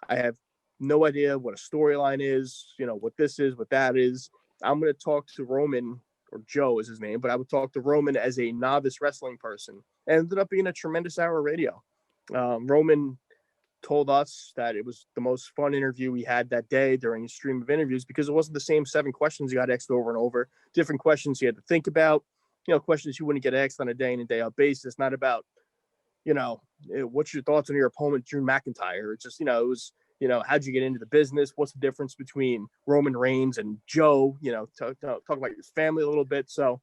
I have no idea what a storyline is, what this is, what that is. I'm going to talk to Roman, or Joe is his name, but I would talk to Roman as a novice wrestling person. And it ended up being a tremendous hour of radio. Roman told us that it was the most fun interview we had that day during his stream of interviews, because it wasn't the same 7 questions he got asked over and over. Different questions he had to think about, questions you wouldn't get asked on a day in and day out basis. Not about, what's your thoughts on your opponent, Drew McIntyre? It's just, it was, how'd you get into the business? What's the difference between Roman Reigns and Joe? Talk about your family a little bit. So,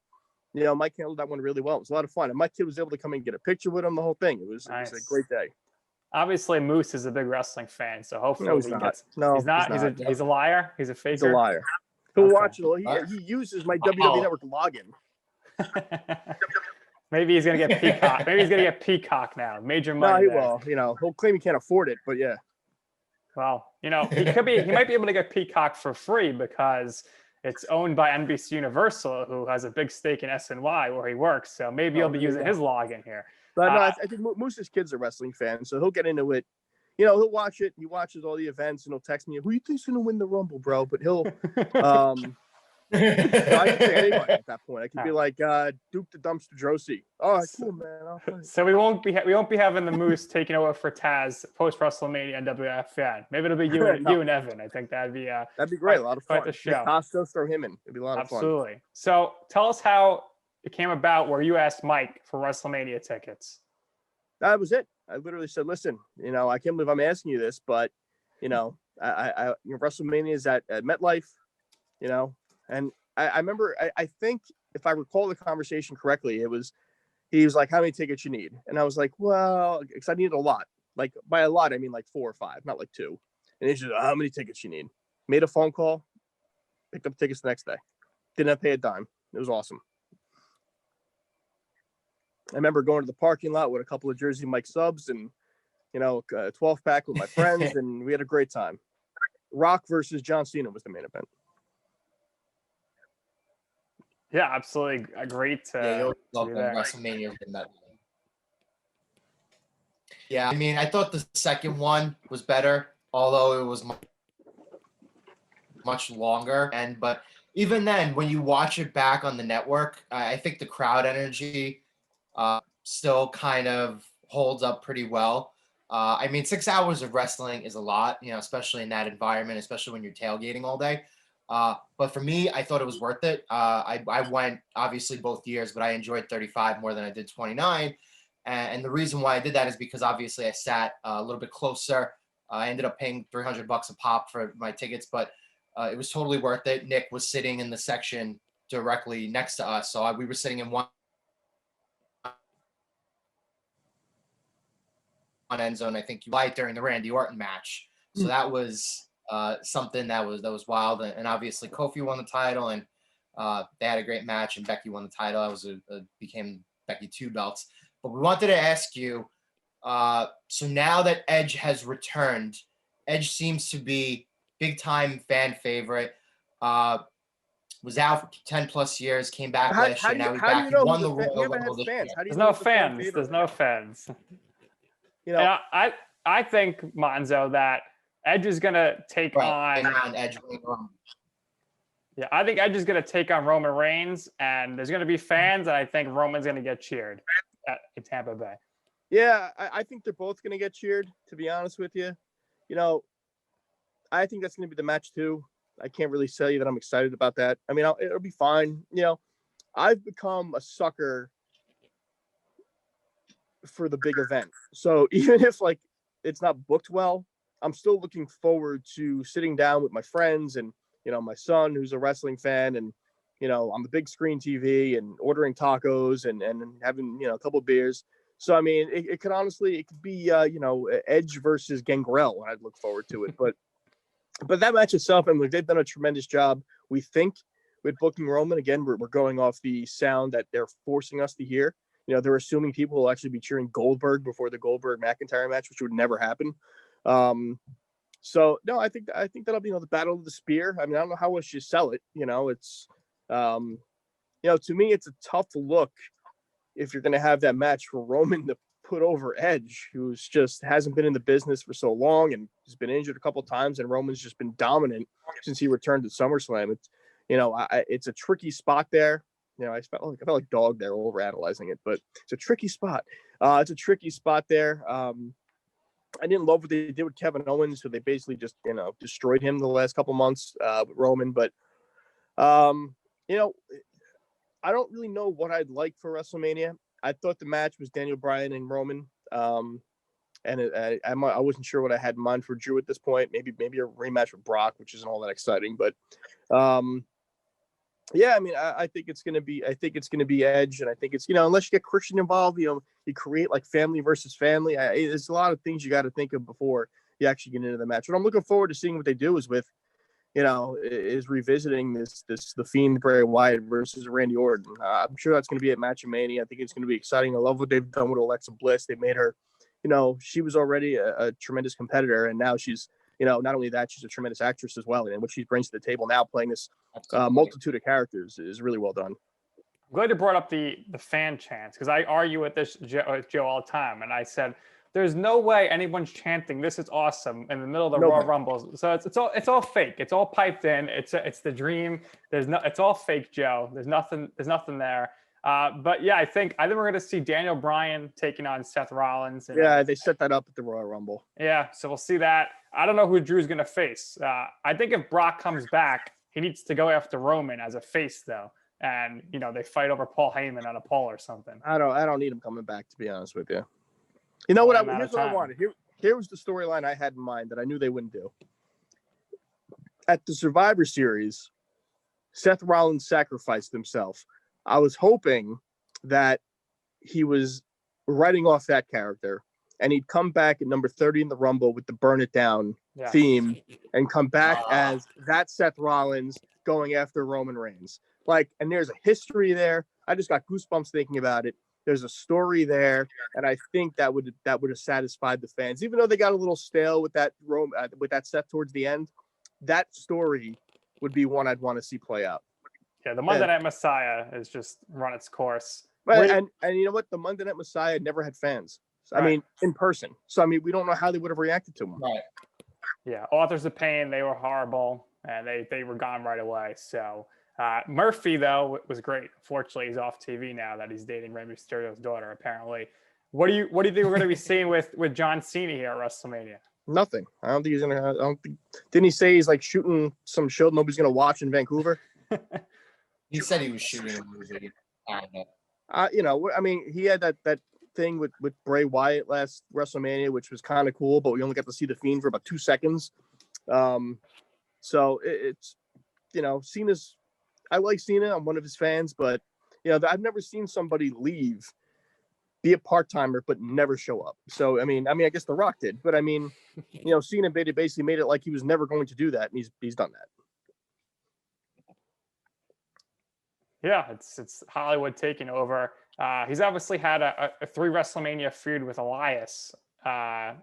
Mike handled that one really well. It was a lot of fun. And my kid was able to come and get a picture with him, the whole thing. It was a great day. Obviously, Moose is a big wrestling fan, so hopefully he's not. He's a liar. He's a faker. He's a liar. He'll watch it. He uses my WWE Network login. Maybe he's gonna get Peacock. Maybe he's gonna get Peacock now. Major money. No, he will. He'll claim he can't afford it, but yeah. Well, he might be able to get Peacock for free because it's owned by NBC Universal, who has a big stake in SNY where he works. So maybe he'll be using his login here. But no, I think Moose's kid's a wrestling fan, so he'll get into it. He'll watch it. He watches all the events, and he'll text me, "Who you think's gonna win the Rumble, bro?" But he'll, I can say anybody at that point. I could be like Duke the Dumpster Drosy. All right, cool, man. So we won't be having the Moose taking over for Taz post WrestleMania and WFAN. Maybe it'll be you and Evan. I think that'd be great. A lot of fun. Quite the show. Costco, throw him in. It'd be a lot of fun. Absolutely. So tell us how it came about where you asked Mike for WrestleMania tickets. That was it. I literally said, "Listen, I can't believe I'm asking you this, but I WrestleMania is at MetLife, and I remember, I think if I recall the conversation correctly, he was like, "How many tickets you need?" And I was like, "Well, because I needed a lot. Like by a lot, I mean like 4 or 5, not like 2." And he's just, "How many tickets you need?" Made a phone call, picked up tickets the next day. Didn't have to pay a dime. It was awesome. I remember going to the parking lot with a couple of Jersey Mike subs and, a 12-pack with my friends, and we had a great time. Rock versus John Cena was the main event. Yeah, absolutely. Great Yeah, you'll love be when there. WrestleMania in that. Yeah, I mean, I thought the second one was better, although it was much longer. But even then, when you watch it back on the network, I think the crowd energy still kind of holds up pretty well. I mean, 6 hours of wrestling is a lot, especially in that environment, especially when you're tailgating all day. But for me, I thought it was worth it. I went obviously both years, but I enjoyed 35 more than I did 29. And the reason why I did that is because obviously I sat a little bit closer. I ended up paying $300 a pop for my tickets, but it was totally worth it. Nick was sitting in the section directly next to us. So we were sitting in one end zone. I think you liked during the Randy Orton match. So that was something that was wild. And obviously Kofi won the title, and they had a great match, and Becky won the title. I was became Becky 2 belts. But we wanted to ask you, so now that Edge has returned, Edge seems to be big time fan favorite. Was out for 10 plus years, came back last year. Now he's back. He won the Royal Rumble this year. There's no fans. There's no fans. And I think, Monzo, that Edge is gonna take on Edge. Yeah, I think Edge is gonna take on Roman Reigns, and there's gonna be fans, and I think Roman's gonna get cheered in Tampa Bay. Yeah, I think they're both gonna get cheered. To be honest with you, I think that's gonna be the match too. I can't really tell you that I'm excited about that. I mean, it'll be fine. I've become a sucker for the big event. So even if it's not booked well, I'm still looking forward to sitting down with my friends and, my son who's a wrestling fan and, on the big screen TV and ordering tacos and having, a couple of beers. So, I mean, it could be, Edge versus Gangrel. I'd look forward to it. But that match itself, and they've done a tremendous job, we think, with booking Roman. Again, we're going off the sound that they're forcing us to hear. They're assuming people will actually be cheering Goldberg before the Goldberg-McIntyre match, which would never happen. So, no, I think that'll be, the battle of the spear. I mean, I don't know how else you sell it. It's, to me, it's a tough look if you're going to have that match for Roman to put over Edge, who's just hasn't been in the business for so long and has been injured a couple of times, and Roman's just been dominant since he returned to SummerSlam. It's, it's a tricky spot there. I felt like dog there overanalyzing it, but it's a tricky spot. It's a tricky spot there. I didn't love what they did with Kevin Owens, so they basically just, destroyed him the last couple months with Roman. But, I don't really know what I'd like for WrestleMania. I thought the match was Daniel Bryan and Roman. And I wasn't sure what I had in mind for Drew at this point. Maybe a rematch with Brock, which isn't all that exciting. But, yeah, I mean, I think it's gonna be Edge, and I think it's unless you get Christian involved, you create like family versus family. There's a lot of things you got to think of before you actually get into the match. What I'm looking forward to seeing what they do is is revisiting the Fiend Bray Wyatt versus Randy Orton. I'm sure that's going to be at Match of Mania. I think it's going to be exciting. I love what they've done with Alexa Bliss. They made her, she was already a tremendous competitor, and now she's. Not only that, she's a tremendous actress as well. And what she brings to the table now, playing this multitude of characters, is really well done. I'm glad you brought up the fan chants, because I argue with this Joe all the time, and I said there's no way anyone's chanting "This is awesome" in the middle of the Royal Rumble. So it's all fake. It's all piped in. It's the dream. It's all fake, Joe. There's nothing there. But yeah, I think we're going to see Daniel Bryan taking on Seth Rollins. Yeah, they set that up at the Royal Rumble. Yeah, so we'll see that. I don't know who Drew's going to face. I think if Brock comes back, he needs to go after Roman as a face, though. And, they fight over Paul Heyman on a pole or something. I don't need him coming back, to be honest with you. You know what? Here's what I wanted. Here was the storyline I had in mind that I knew they wouldn't do. At the Survivor Series, Seth Rollins sacrificed himself. I was hoping that he was writing off that character and he'd come back at number 30 in the Rumble with the Burn It Down theme and come back as that Seth Rollins going after Roman Reigns. And there's a history there. I just got goosebumps thinking about it. There's a story there, and I think that would have satisfied the fans, even though they got a little stale with that Seth towards the end. That story would be one I'd want to see play out. Yeah, the Monday Night Messiah has just run its course. But and you know what? The Monday Night Messiah never had fans. I mean, in person. So I mean, we don't know how they would have reacted to him. Right. Yeah, Authors of Pain, they were horrible, and they were gone right away. So Murphy, though, was great. Fortunately, he's off TV now that he's dating Rey Mysterio's daughter, apparently. What do you think we're going to be seeing with John Cena here at WrestleMania? Nothing. I don't think he's gonna. I don't think. Didn't he say he's like shooting some show nobody's gonna watch in Vancouver? He said he was shooting a movie. You know, I mean, he had that thing with Bray Wyatt last WrestleMania, which was kind of cool, but we only got to see the Fiend for about 2 seconds. So it's, you know, Cena's. I like Cena. I'm one of his fans, but you know, I've never seen somebody leave, be a part-timer, but never show up. So I mean, I guess The Rock did, but I mean, you know, Cena basically made it like he was never going to do that, and he's done that. Yeah, it's Hollywood taking over. He's obviously had a 3 WrestleMania feud with Elias.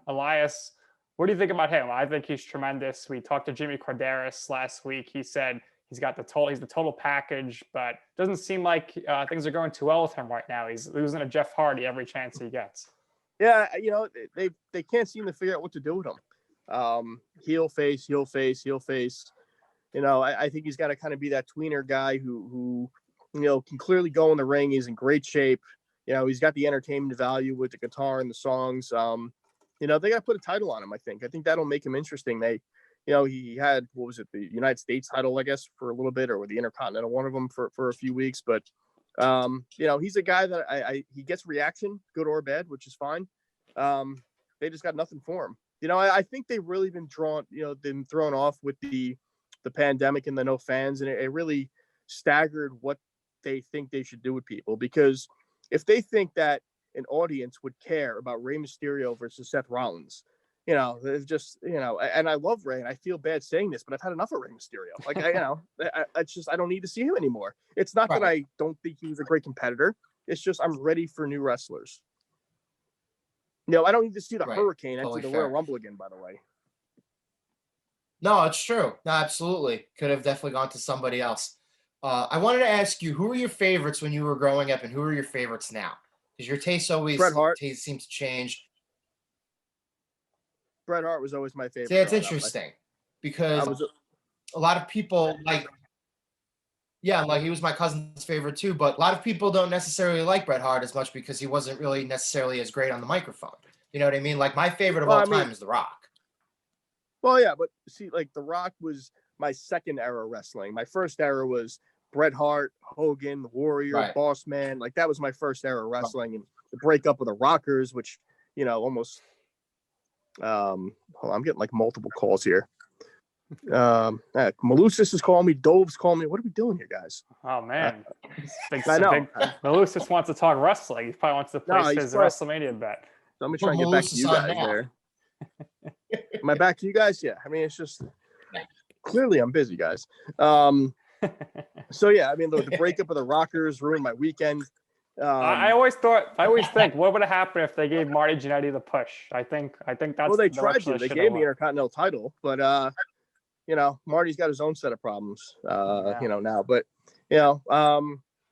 Elias, what do you think about him? I think he's tremendous. We talked to Jimmy Corderas last week. He said he's the total package, but doesn't seem like things are going too well with him right now. He's losing to Jeff Hardy every chance he gets. Yeah, you know, they can't seem to figure out what to do with him. Heel face. You know, I think he's got to kind of be that tweener guy who you know, can clearly go in the ring. He's in great shape. You know, he's got the entertainment value with the guitar and the songs. You know, they got to put a title on him, I think. I think that'll make him interesting. You know, he had, what was it, the United States title, I guess, for a little bit, or the Intercontinental, one of them for a few weeks. But, you know, he's a guy that he gets reaction, good or bad, which is fine. They just got nothing for him. You know, I think they've really been thrown off with the pandemic and the no fans, and it really staggered what they think they should do with people, because if they think that an audience would care about Rey Mysterio versus Seth Rollins, you know, it's just, you know, and I love Rey and I feel bad saying this, but I've had enough of Rey Mysterio. Like, it's just, I don't need to see him anymore. It's not that I don't think he was a great competitor. It's just, I'm ready for new wrestlers. You know, I don't need to see the Hurricane enter the Royal Rumble again, by the way. No, it's true. No, absolutely. Could have definitely gone to somebody else. I wanted to ask you, who were your favorites when you were growing up, and who are your favorites now? Because your taste always seems to change. Bret Hart was always my favorite. See, it's interesting because a lot of people like he was my cousin's favorite too, but a lot of people don't necessarily like Bret Hart as much because he wasn't really necessarily as great on the microphone. You know what I mean? Like, my favorite of all time is The Rock. Well, yeah, but see, like, The Rock was my second era wrestling. My first era was Bret Hart, Hogan, Warrior, Boss Man. Like, that was my first era wrestling. And the breakup of the Rockers, which, you know, almost hold on, I'm getting like multiple calls here. Malusis is calling me, Dove's calling me. What are we doing here, guys? Oh man. I know. Malusis wants to talk wrestling. He probably wants to place his WrestleMania bet. So I'm trying to get back to you guys there. Am I back to you guys? Yeah. I mean, it's just clearly I'm busy, guys. So yeah, I mean, the breakup of the Rockers ruined my weekend. I always think, what would have happened if they gave Marty Jannetty the push? I think that's well, they tried to. They gave me the Intercontinental title, but you know, Marty's got his own set of problems, you know, now. But you know,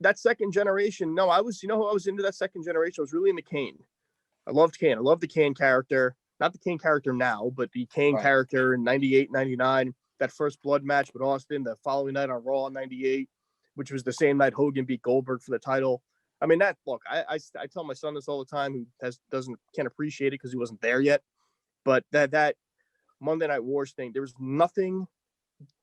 that second generation. No, I was, you know, who I was into that second generation. I was really into Kane. I loved Kane. I loved the Kane character. Not the Kane character now, but the Kane character in 98, 99. That first blood match with Austin, the following night on Raw in 98, which was the same night Hogan beat Goldberg for the title. I mean, that look, I tell my son this all the time, who can't appreciate it because he wasn't there yet. But that Monday Night Wars thing, there was nothing.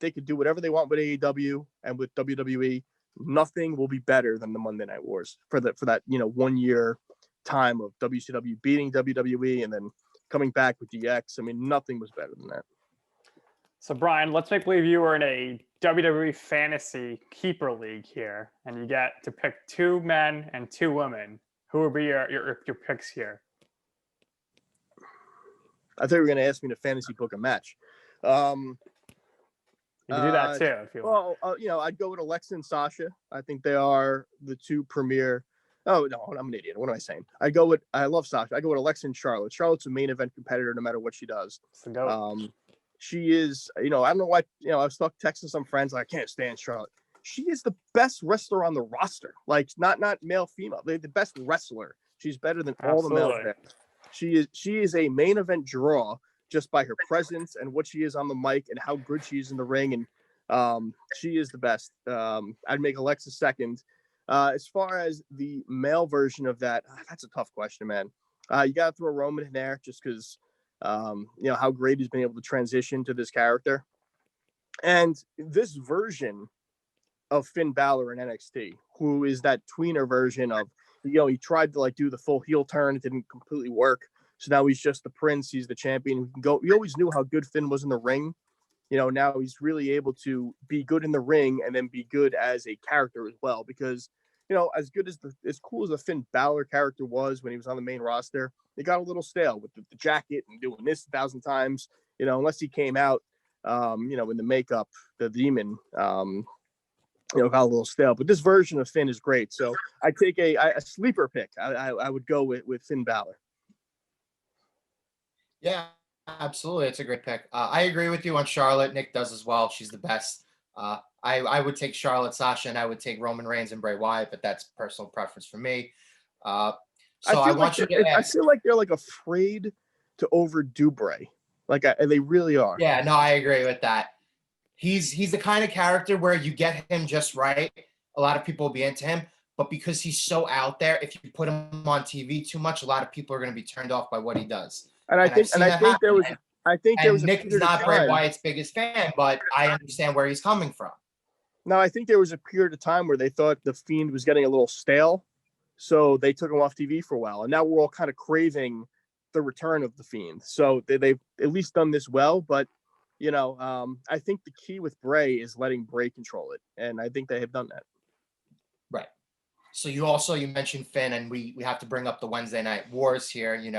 They could do whatever they want with AEW and with WWE. Nothing will be better than the Monday Night Wars for that, you know, 1 year time of WCW beating WWE and then coming back with DX. I mean, nothing was better than that. So Brian, let's make believe you were in a WWE fantasy keeper league here, and you get to pick 2 men and 2 women. Who would be your picks here? I thought you were going to ask me to fantasy book a match. You can do that too if you want. Well, you know, I'd go with Alexa and Sasha. I think they are the 2 premier Oh no, I'm an idiot. What am I saying? I love Sasha. I go with Alexa and Charlotte. Charlotte's a main event competitor no matter what she does. It's the goat. She is, I don't know why, I was texting some friends, I can't stand Charlotte. She is the best wrestler on the roster. Like not male, female. They're the best wrestler. She's better than all the males there. She is a main event draw just by her presence and what she is on the mic and how good she is in the ring. And she is the best. I'd make Alexa second. As far as the male version of that, that's a tough question, man. You got to throw Roman in there just because, how great he's been able to transition to this character. And this version of Finn Balor in NXT, who is that tweener version of, he tried to do the full heel turn. It didn't completely work. So now he's just the prince. He's the champion who can go. We always knew how good Finn was in the ring. Now he's really able to be good in the ring and then be good as a character as well. Because, as cool as the Finn Balor character was when he was on the main roster, it got a little stale with the jacket and doing this 1,000 times, unless he came out, in the makeup, the demon, got a little stale. But this version of Finn is great. So I take a sleeper pick. I would go with Finn Balor. Yeah, absolutely. It's a great pick. I agree with you on Charlotte. Nick does as well. She's the best. I would take Charlotte, Sasha, and I would take Roman Reigns and Bray Wyatt, but that's personal preference for me. I feel like they're afraid to overdo Bray. They really are. Yeah, no, I agree with that. He's the kind of character where you get him just right, a lot of people will be into him. But because he's so out there, if you put him on TV too much, a lot of people are going to be turned off by what he does. I think there was Nick is not Bray Wyatt's biggest fan, but I understand where he's coming from. No, I think there was a period of time where they thought the Fiend was getting a little stale, so they took him off TV for a while, and now we're all kind of craving the return of the Fiend. So they've at least done this well, but I think the key with Bray is letting Bray control it, and I think they have done that. Right. So you mentioned Finn, and we have to bring up the Wednesday Night Wars here. You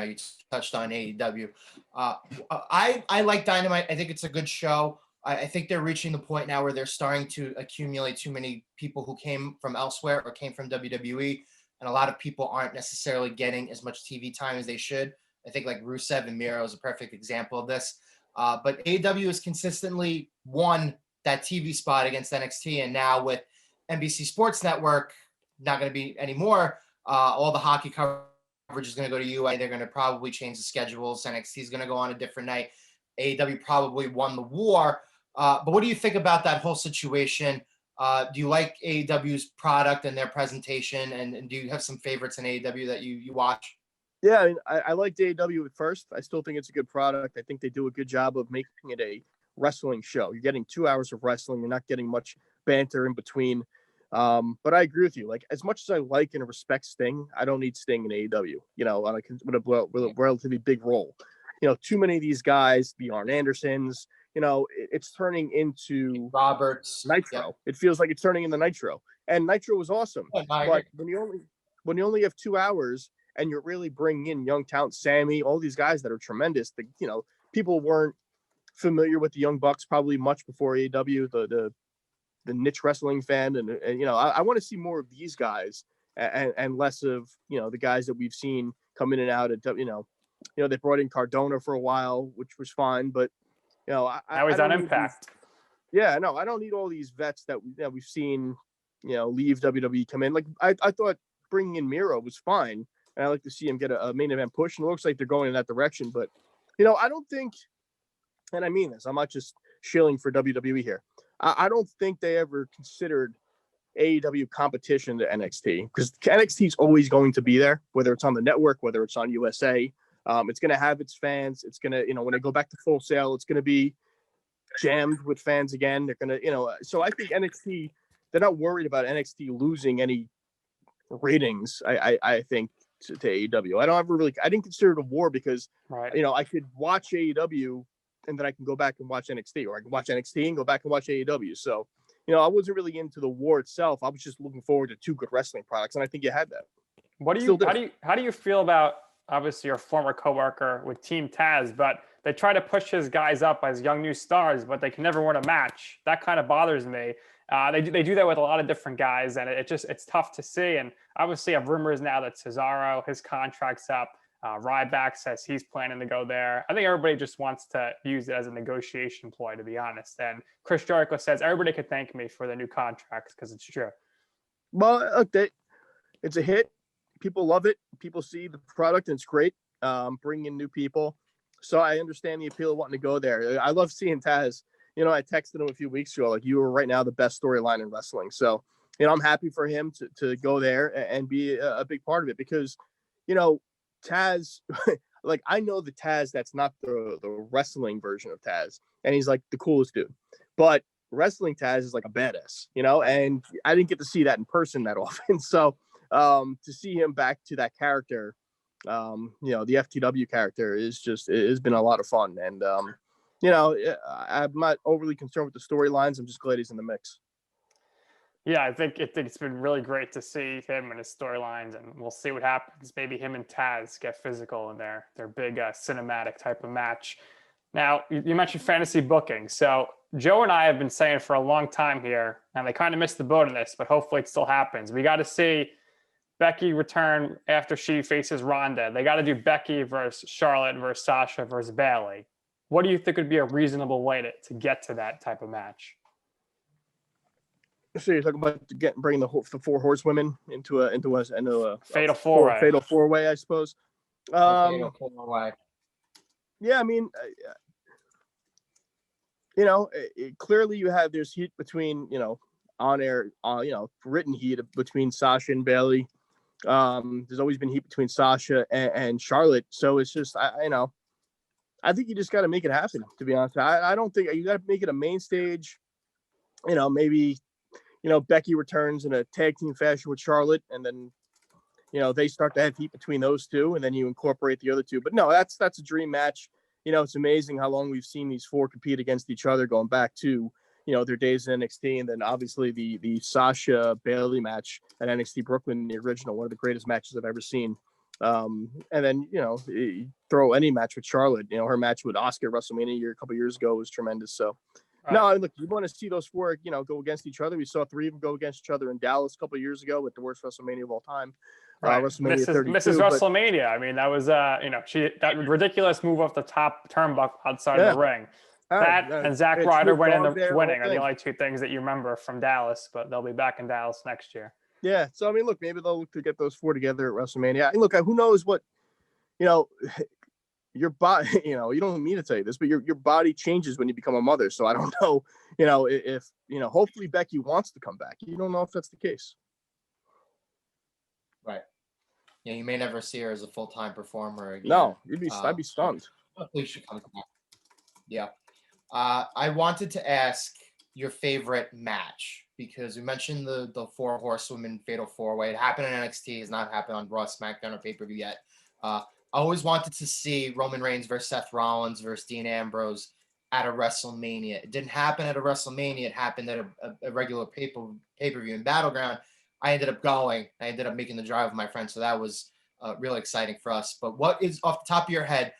touched on AEW. I like Dynamite. I think it's a good show. I think they're reaching the point now where they're starting to accumulate too many people who came from elsewhere or came from WWE, and a lot of people aren't necessarily getting as much TV time as they should. I think Rusev and Miro is a perfect example of this. But AEW has consistently won that TV spot against NXT, and now with NBC Sports Network not going to be anymore, all the hockey coverage is going to go to UA. They're going to probably change the schedules. NXT is going to go on a different night. AEW probably won the war. But what do you think about that whole situation? Do you like AEW's product and their presentation? And do you have some favorites in AEW that you watch? Yeah, I liked AEW at first. I still think it's a good product. I think they do a good job of making it a wrestling show. You're getting 2 hours of wrestling. You're not getting much banter in between. But I agree with you. As much as I like and respect Sting, I don't need Sting in AEW, with a relatively big role. Too many of these guys, the Arn Andersons, it's turning into Roberts Nitro. Yep. It feels like it's turning into Nitro. And Nitro was awesome. But when you only have 2 hours and you're really bringing in young talent, Sammy, all these guys that are tremendous, people weren't familiar with the Young Bucks probably much before AEW, the niche wrestling fan. And I want to see more of these guys and less of, the guys that we've seen come in and out at, they brought in Cardona for a while, which was fine, but I was on Impact. I don't need all these vets that we've seen, leave WWE, come in. I thought bringing in Miro was fine, and I like to see him get a main event push, and it looks like they're going in that direction. But I don't think, and I mean this, I'm not just shilling for WWE here. I don't think they ever considered AEW competition to NXT, because NXT is always going to be there, whether it's on the network, whether it's on USA. It's going to have its fans. It's going to, when they go back to Full Sail, it's going to be jammed with fans again. They're going to, so I think NXT, they're not worried about NXT losing any ratings, I think, to AEW. I didn't consider it a war because, I could watch AEW and then I can go back and watch NXT, or I can watch NXT and go back and watch AEW. So, I wasn't really into the war itself. I was just looking forward to two good wrestling products, and I think you had that. How do you feel about, obviously, your former coworker with Team Taz, but they try to push his guys up as young new stars, but they can never win a match? That kind of bothers me. They do that with a lot of different guys, and it's tough to see. And obviously, I have rumors now that Cesaro, his contract's up. Ryback says he's planning to go there. I think everybody just wants to use it as a negotiation ploy, to be honest. And Chris Jericho says everybody could thank me for the new contracts because it's true. Well, look, it's a hit. People love it. People see the product, and it's great. Bringing in new people. So I understand the appeal of wanting to go there. I love seeing Taz. I texted him a few weeks ago, like, you are right now the best storyline in wrestling. So, I'm happy for him to go there and be a big part of it because, Taz, like, I know the Taz that's not the wrestling version of Taz, and he's like the coolest dude. But wrestling Taz is like a badass, and I didn't get to see that in person that often. So to see him back to that character, the FTW character it has been a lot of fun. And I'm not overly concerned with the storylines. I'm just glad he's in the mix. Yeah, I think it's been really great to see him and his storylines, and we'll see what happens. Maybe him and Taz get physical in their big cinematic type of match. Now, you mentioned fantasy booking. So Joe and I have been saying for a long time here, and they kind of missed the boat on this, but hopefully it still happens. We got to see Becky return after she faces Ronda. They got to do Becky versus Charlotte versus Sasha versus Bayley. What do you think would be a reasonable way to get to that type of match? So you're talking about bringing the 4 horsewomen into a fatal 4-way. Fatal 4-way, I suppose. Fatal 4-way. Yeah, I mean, clearly there's heat between on air, written heat between Sasha and Bayley. There's always been heat between Sasha and Charlotte. So it's just I think you just got to make it happen. To be honest, I don't think you got to make it a main stage. Maybe. Becky returns in a tag team fashion with Charlotte, and then, they start to have heat between those two, and then you incorporate the other two. But no, that's a dream match. It's amazing how long we've seen these 4 compete against each other going back to, their days in NXT. And then obviously the Sasha Bayley match at NXT Brooklyn, the original, one of the greatest matches I've ever seen. And then, you throw any match with Charlotte, her match with Asuka at WrestleMania a couple years ago was tremendous. So, no, look, you want to see those 4, go against each other. We saw 3 of them go against each other in Dallas a couple of years ago with the worst WrestleMania of all time. Right. WrestleMania 32. Mrs. WrestleMania. I mean, that was, that ridiculous move off the top turnbuckle outside of the ring. That and Zack Ryder winning are the only 2 things that you remember from Dallas, but they'll be back in Dallas next year. Yeah. So, I mean, look, maybe they'll look to get those 4 together at WrestleMania. Look, who knows what, your body, you don't want me to tell you this, but your body changes when you become a mother. So I don't know, if, hopefully Becky wants to come back. You don't know if that's the case. Right. Yeah. You may never see her as a full-time performer again. No, I'd be stunned. Hopefully she comes back. Yeah. I wanted to ask your favorite match because we mentioned the 4 horsewomen fatal 4-way. It happened in NXT. It's not happened on Raw, SmackDown, or pay-per-view yet. I always wanted to see Roman Reigns versus Seth Rollins versus Dean Ambrose at a WrestleMania. It didn't happen at a WrestleMania. It happened at a regular pay-per-view in Battleground. I ended up going. I ended up making the drive with my friend, so that was really exciting for us. But what is, off the top of your head,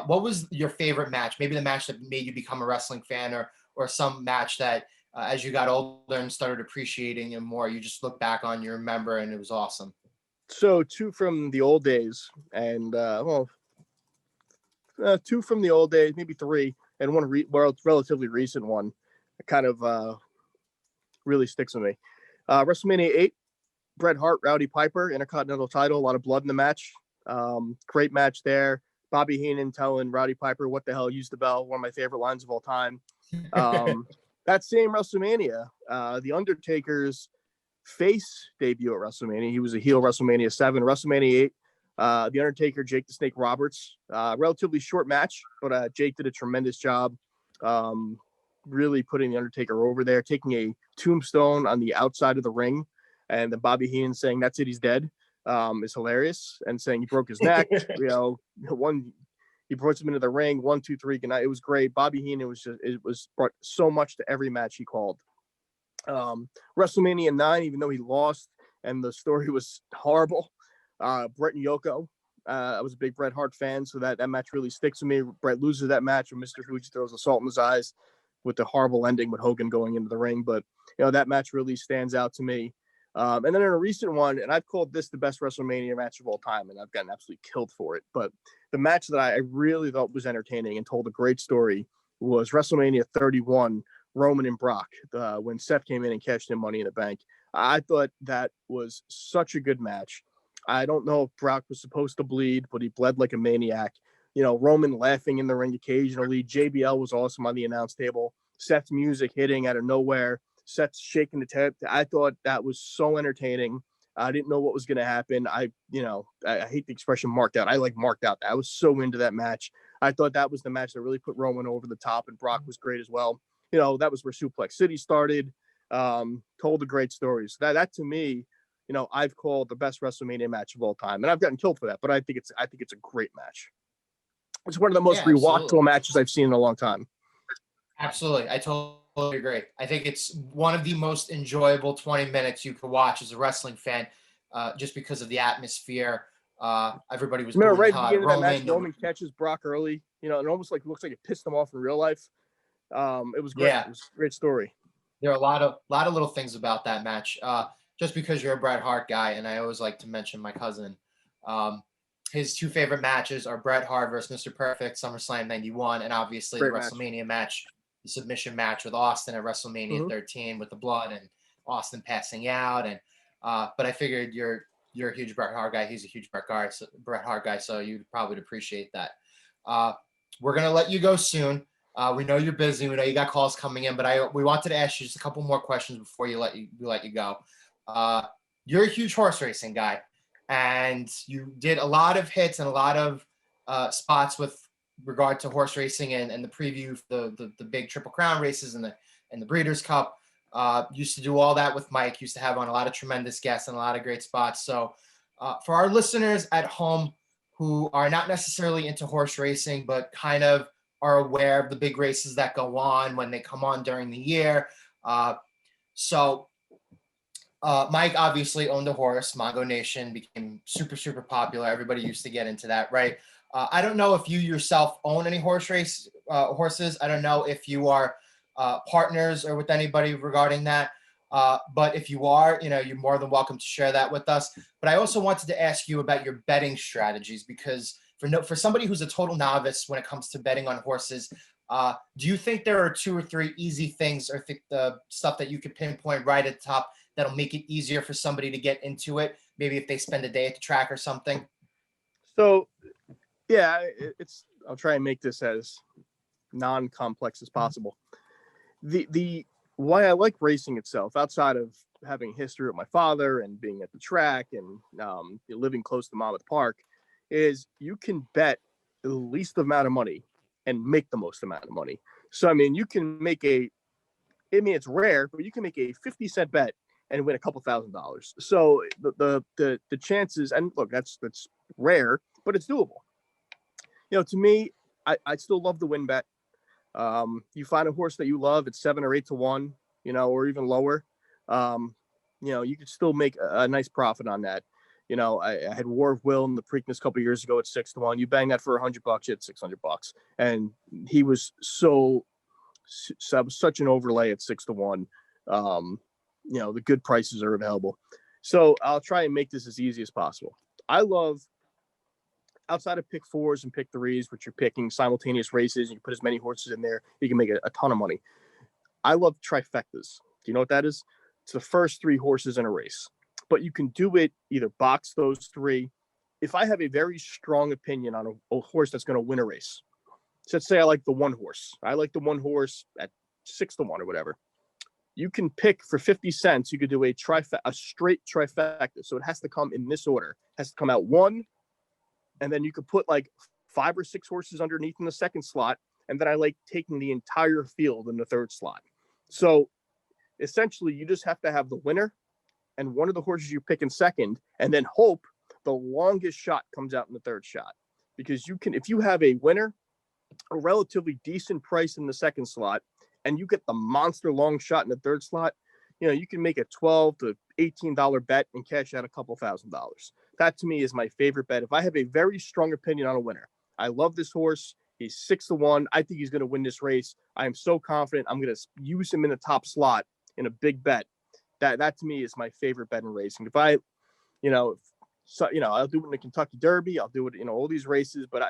what was your favorite match? Maybe the match that made you become a wrestling fan, or some match that as you got older and started appreciating it more, you just look back on, you remember, and it was awesome. So 2 from the old days, and 2 from the old days, maybe 3, and one relatively recent one, kind of really sticks with me. WrestleMania 8, Bret Hart, Rowdy Piper, Intercontinental title, a lot of blood in the match. Great match there. Bobby Heenan telling Rowdy Piper, "What the hell, use the bell." One of my favorite lines of all time. That same WrestleMania, The Undertaker's face debut at WrestleMania. He was a heel WrestleMania 7, WrestleMania 8. The Undertaker, Jake the Snake Roberts. Relatively short match, but Jake did a tremendous job. Really putting the Undertaker over there, taking a tombstone on the outside of the ring, and then Bobby Heenan saying, "That's it, he's dead," is hilarious, and saying he broke his neck. He puts him into the ring. 1, 2, 3. Good night. It was great. Bobby Heenan was brought so much to every match he called. WrestleMania 9, even though he lost and the story was horrible, Bret and Yoko. I was a big Bret Hart fan, so that match really sticks with me. Bret loses that match when Mr. Fuji throws the salt in his eyes. with the horrible ending with Hogan going into the ring. But, that match really stands out to me. And then in a recent one, and I've called this the best WrestleMania match of all time, and I've gotten absolutely killed for it. But the match that I really thought was entertaining and told a great story was WrestleMania 31, Roman and Brock, when Seth came in and cashed in Money in the Bank. I thought that was such a good match. I don't know if Brock was supposed to bleed, but he bled like a maniac. Roman laughing in the ring occasionally. JBL was awesome on the announce table. Seth's music hitting out of nowhere. Seth's shaking the tent. I thought that was so entertaining. I didn't know what was going to happen. I hate the expression marked out. I marked out. I was so into that match. I thought that was the match that really put Roman over the top, and Brock was great as well. That was where Suplex City started. Told a great stories. That to me, I've called the best WrestleMania match of all time, and I've gotten killed for that. But I think it's a great match. It's one of the most rewatchable matches I've seen in a long time. Absolutely. I totally agree. I think it's one of the most enjoyable 20 minutes you could watch as a wrestling fan, just because of the atmosphere. Everybody was right at the beginning Roman. Of that match, Roman catches Brock early. It almost looks like it pissed him off in real life. It was great. Yeah. It was a great story. There are a lot of little things about that match. Just because you're a Bret Hart guy, and I always like to mention my cousin. His two favorite matches are Bret Hart versus Mr. Perfect, SummerSlam 91, and obviously the WrestleMania match, the submission match with Austin at WrestleMania 13 with the blood and Austin passing out. And but I figured you're a huge Bret Hart guy. He's a huge Bret Hart guy, so you'd probably appreciate that. We're gonna let you go soon. We know you're busy. We know you got calls coming in, but we wanted to ask you just a couple more questions before we let you go. You're a huge horse racing guy, and you did a lot of hits and a lot of spots with regard to horse racing and the preview for the big Triple Crown races and the Breeders' Cup. Used to do all that with Mike. Used to have on a lot of tremendous guests and a lot of great spots. So for our listeners at home who are not necessarily into horse racing, but kind of are aware of the big races that go on when they come on during the year. Mike obviously owned a horse. Mongo Nation became super, super popular. Everybody used to get into that, right? I don't know if you yourself own any horses. I don't know if you are partners or with anybody regarding that. But if you are, you're more than welcome to share that with us. But I also wanted to ask you about your betting strategies, because for somebody who's a total novice when it comes to betting on horses, do you think there are 2 or 3 easy things, or the stuff that you could pinpoint right at the top that'll make it easier for somebody to get into it? Maybe if they spend a day at the track or something. So, yeah, I'll try and make this as non-complex as possible. The why I like racing itself, outside of having history with my father and being at the track and living close to Monmouth Park, is you can bet the least amount of money and make the most amount of money. So, you can make it's rare, but you can make a 50-cent bet and win a couple $1,000s. So the chances, and look, that's rare, but it's doable. To me, I still love the win bet. You find a horse that you love, it's 7 or 8 to 1, or even lower. You could still make a nice profit on that. I had War of Will in the Preakness a couple years ago at 6 to 1. You bang that for $100, you had $600, and he was such an overlay at 6 to 1. The good prices are available. So I'll try and make this as easy as possible. I love, outside of pick 4s and pick 3s, which you're picking simultaneous races, you can put as many horses in there, you can make a ton of money. I love trifectas. Do you know what that is? It's the first 3 horses in a race. But you can do it, either box those 3. If I have a very strong opinion on a horse that's going to win a race, so let's say I like the one horse. I like the one horse at 6 to 1 or whatever. You can pick for 50 cents. You could do a straight trifecta. So it has to come in this order. It has to come out 1, and then you could put like 5 or 6 horses underneath in the second slot. And then I like taking the entire field in the third slot. So essentially, you just have to have the winner and one of the horses you pick in second, and then hope the longest shot comes out in the third shot. Because you can, if you have a winner, a relatively decent price in the second slot, and you get the monster long shot in the third slot, you can make a $12 to $18 bet and cash out a couple $1,000s. That to me is my favorite bet. If I have a very strong opinion on a winner, I love this horse, He's 6-1. I think he's going to win this race. I am so confident. I'm going to use him in the top slot in a big bet. That to me is my favorite bet in racing. If I, I'll do it in the Kentucky Derby. I'll do it, all these races. But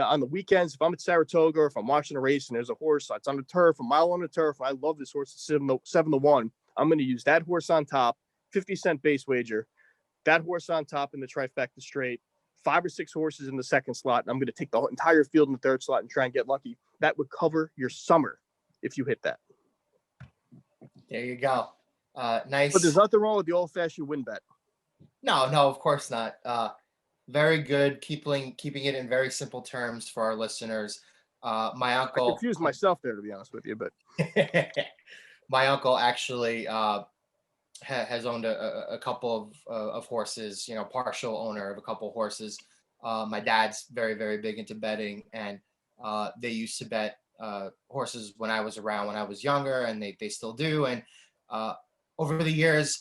on the weekends, if I'm at Saratoga or if I'm watching a race and there's a horse that's on the turf, a mile on the turf, I love this horse. It's 7-1. I'm going to use that horse on top, 50-cent base wager. That horse on top in the trifecta straight. 5 or 6 horses in the second slot, and I'm going to take the entire field in the third slot and try and get lucky. That would cover your summer if you hit that. There you go. Nice. But there's nothing wrong with the old-fashioned win bet. No, of course not. Very good. Keeping it in very simple terms for our listeners. My uncle. I confused myself there, to be honest with you, but my uncle actually has owned a couple of horses, partial owner of a couple of horses. My dad's very, very big into betting, and they used to bet horses when I was around, when I was younger, and they still do. And over the years,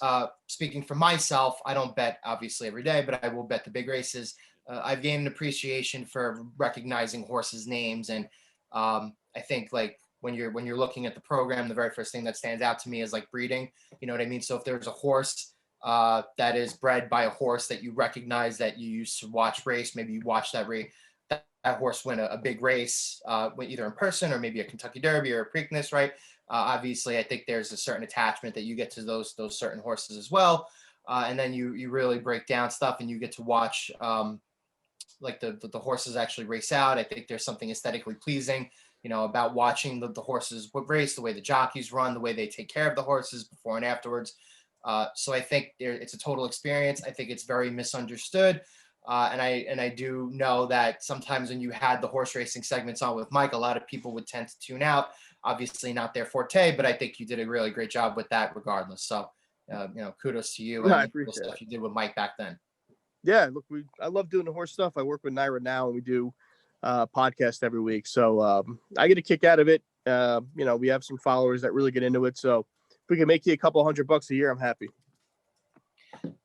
speaking for myself, I don't bet obviously every day, but I will bet the big races. I've gained an appreciation for recognizing horses' names, and I think like when you're looking at the program, the very first thing that stands out to me is like breeding. You know what I mean? So if there's a horse that is bred by a horse that you recognize that you used to watch race, maybe you watch that race, that horse win a big race, either in person or maybe a Kentucky Derby or a Preakness, right? Obviously, I think there's a certain attachment that you get to those certain horses as well. And then you really break down stuff and you get to watch like the horses actually race out. I think there's something aesthetically pleasing, about watching the horses race, the way the jockeys run, the way they take care of the horses before and afterwards. So I think it's a total experience. I think it's very misunderstood. And I do know that sometimes when you had the horse racing segments on with Mike, a lot of people would tend to tune out. Obviously not their forte, but I think you did a really great job with that regardless. So, kudos to you. I And appreciate the stuff it. you did with Mike back then. Yeah, look, I love doing the horse stuff. I work with Naira now, and we do podcast every week. So I get a kick out of it. We have some followers that really get into it. So if we can make you a couple $100 a year, I'm happy.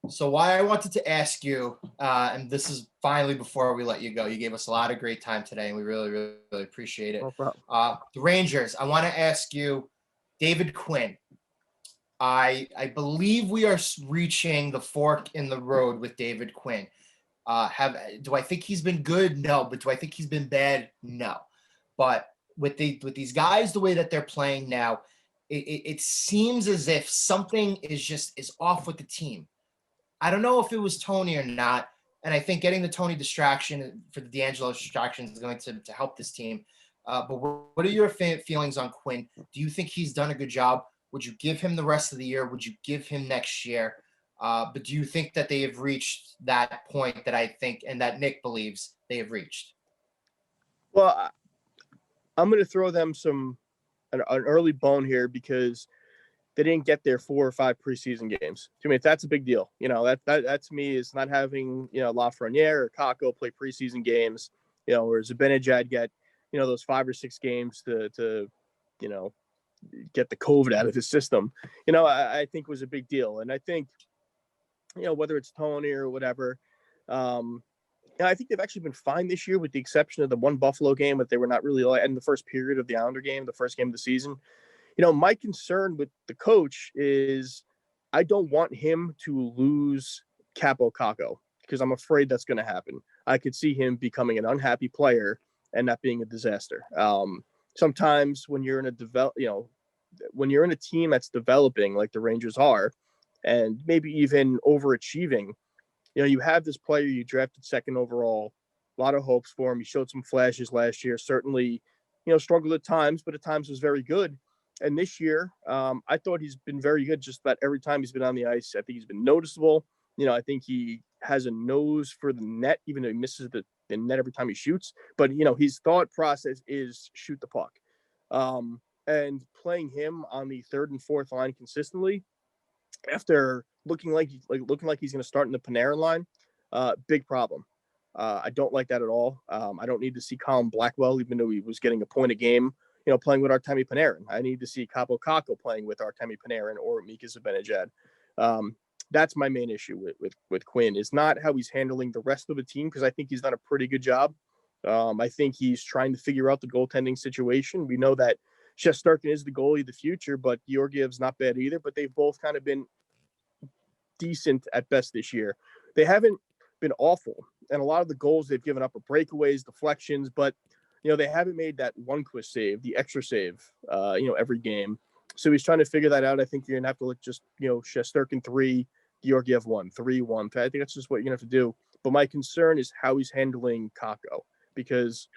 So why I wanted to ask you, and this is finally before we let you go, you gave us a lot of great time today, and we really, really, really appreciate it. No problem. The Rangers, I want to ask you, David Quinn. I believe we are reaching the fork in the road with David Quinn. Do I think he's been good? No. But do I think he's been bad? No. But with these guys, the way that they're playing now, it seems as if something is off with the team. I don't know if it was Tony or not. And I think getting the Tony distraction for the D'Angelo distraction is going to help this team. But what are your feelings on Quinn? Do you think he's done a good job? Would you give him the rest of the year? Would you give him next year? But do you think that they have reached that point that I think and that Nick believes they have reached? Well, I'm going to throw them an early bone here because they didn't get their 4 or 5 preseason games. To me, that's a big deal. That to me is not having, Lafreniere or Kako play preseason games, or Zibanejad get, those 5 or 6 games to get the COVID out of his system, I think was a big deal. And I think, whether it's Tony or whatever, I think they've actually been fine this year with the exception of the one Buffalo game, but they were not really in the first period of the Islander game, the first game of the season. My concern with the coach is I don't want him to lose Capo Caco because I'm afraid that's going to happen. I could see him becoming an unhappy player and that being a disaster. Sometimes when you're in when you're in a team that's developing like the Rangers are, and maybe even overachieving, you have this player you drafted second overall, a lot of hopes for him. He showed some flashes last year, certainly, struggled at times, but at times was very good. And this year, I thought he's been very good just about every time he's been on the ice. I think he's been noticeable. I think he has a nose for the net, even though he misses the net every time he shoots. But, his thought process is shoot the puck. And playing him on the third and fourth line consistently after looking like he's going to start in the Panarin line, big problem. I don't like that at all. I don't need to see Colin Blackwell, even though he was getting a point a game, playing with Artemi Panarin. I need to see Capo Caco playing with Artemi Panarin or Mika Zibanejad. That's my main issue with Quinn is not how he's handling the rest of the team, because I think he's done a pretty good job I think he's trying to figure out the goaltending situation. We know that Shesterkin is the goalie of the future, but Georgiev's not bad either. But they've both kind of been decent at best this year. They haven't been awful, and a lot of the goals they've given up are breakaways, deflections, but they haven't made that Lundqvist save, the extra save, every game. So he's trying to figure that out. I think you're gonna have to look just Shesterkin 3, Georgiev 1, 3-1. I think that's just what you're gonna have to do. But my concern is how he's handling Kakko, because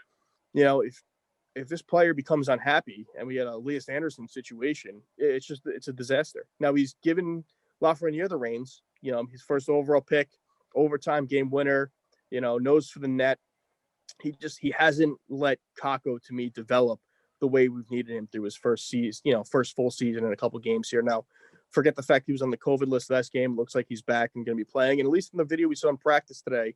if this player becomes unhappy and we get a Elias Anderson situation, it's a disaster. Now he's given Lafreniere the reins, his first overall pick, overtime game winner, nose for the net. He hasn't let Kakko, to me, develop the way we've needed him through his first season, first full season and a couple games here. Now, forget the fact he was on the COVID list last game. Looks like he's back and going to be playing. And at least in the video we saw him practice today,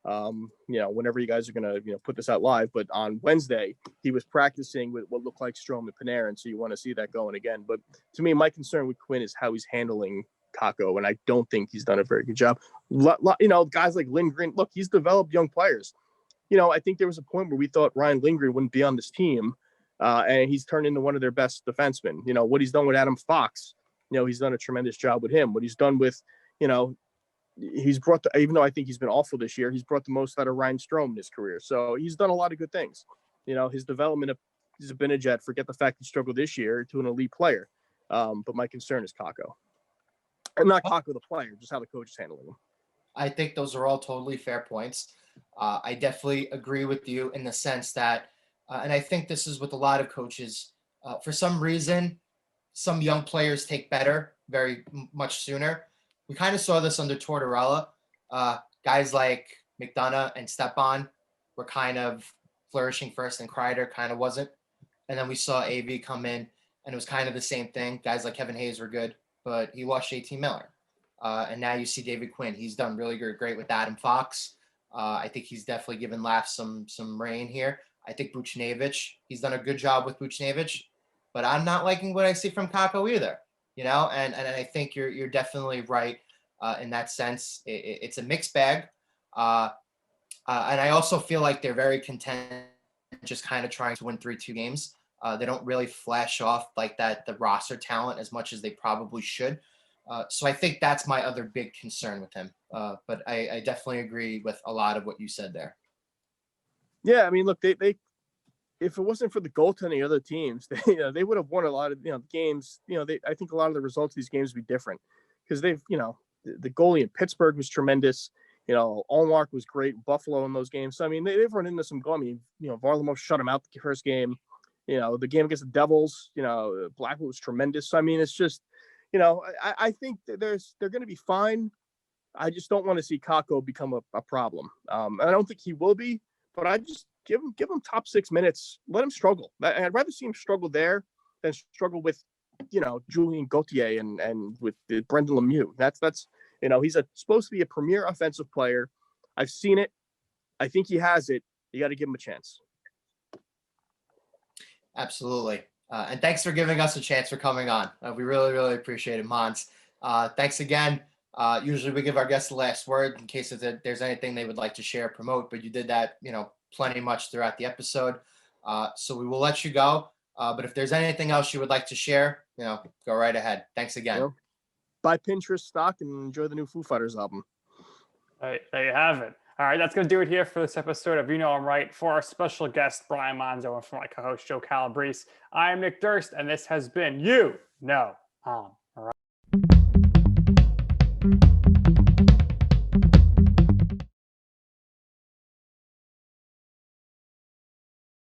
whenever you guys are going to put this out live, but on Wednesday he was practicing with what looked like Strome and Panarin. So you want to see that going again. But to me, my concern with Quinn is how he's handling Kakko, and I don't think he's done a very good job. Guys like Lindgren, look, he's developed young players. I think there was a point where we thought Ryan Lindgren wouldn't be on this team, and he's turned into one of their best defensemen. What he's done with Adam Fox, he's done a tremendous job with him. What he's done with, he's brought even though I think he's been awful this year, he's brought the most out of Ryan Strome in his career. So he's done a lot of good things. His development of Zibanejad, forget the fact he struggled this year, to an elite player. But my concern is Kakko. And not Kakko the player, just how the coach is handling him. I think those are all totally fair points. I definitely agree with you in the sense that, and I think this is with a lot of coaches, for some reason, some young players take better very much sooner. We kind of saw this under Tortorella. Guys like McDonough and Stepan were kind of flourishing first, and Kreider kind of wasn't. And then we saw AV come in, and it was kind of the same thing. Guys like Kevin Hayes were good, but he lost JT Miller. And now you see David Quinn. He's done really great with Adam Fox. I think he's definitely given Laf some reign here. I think Buchnevich, he's done a good job with Buchnevich, but I'm not liking what I see from Kakko either. And I think you're definitely right in that sense. It's a mixed bag. And I also feel like they're very content just kind of trying to win 3-2 games. They don't really flash off like that, the roster talent, as much as they probably should. So I think that's my other big concern with him. But I definitely agree with a lot of what you said there. Yeah, I mean, look, they if it wasn't for the goaltending of other teams, they would have won a lot of games. I think a lot of the results of these games would be different because they've the goalie in Pittsburgh was tremendous. Allmark was great in Buffalo in those games. So I mean, they've run into some goal. I mean, Varlamov shut him out the first game. The game against the Devils, Blackwood was tremendous. So I mean, it's just. I think that they're going to be fine. I just don't want to see Kakko become a problem. And I don't think he will be, but I just give him top 6 minutes. Let him struggle. I'd rather see him struggle there than struggle with, Julien Gauthier and with Brendan Lemieux. That's he's supposed to be a premier offensive player. I've seen it. I think he has it. You got to give him a chance. Absolutely. And thanks for giving us a chance for coming on. We really, really appreciate it, Mons. Thanks again. Usually we give our guests the last word in case there's anything they would like to share, promote, but you did that, plenty much throughout the episode. So we will let you go. But if there's anything else you would like to share, go right ahead. Thanks again. Buy Pinterest stock and enjoy the new Foo Fighters album. There you have it. All right, that's going to do it here for this episode of You Know I'm Right. For our special guest, Brian Monzo, and for my co-host, Joe Calabrese, I am Nick Durst, and this has been You Know I'm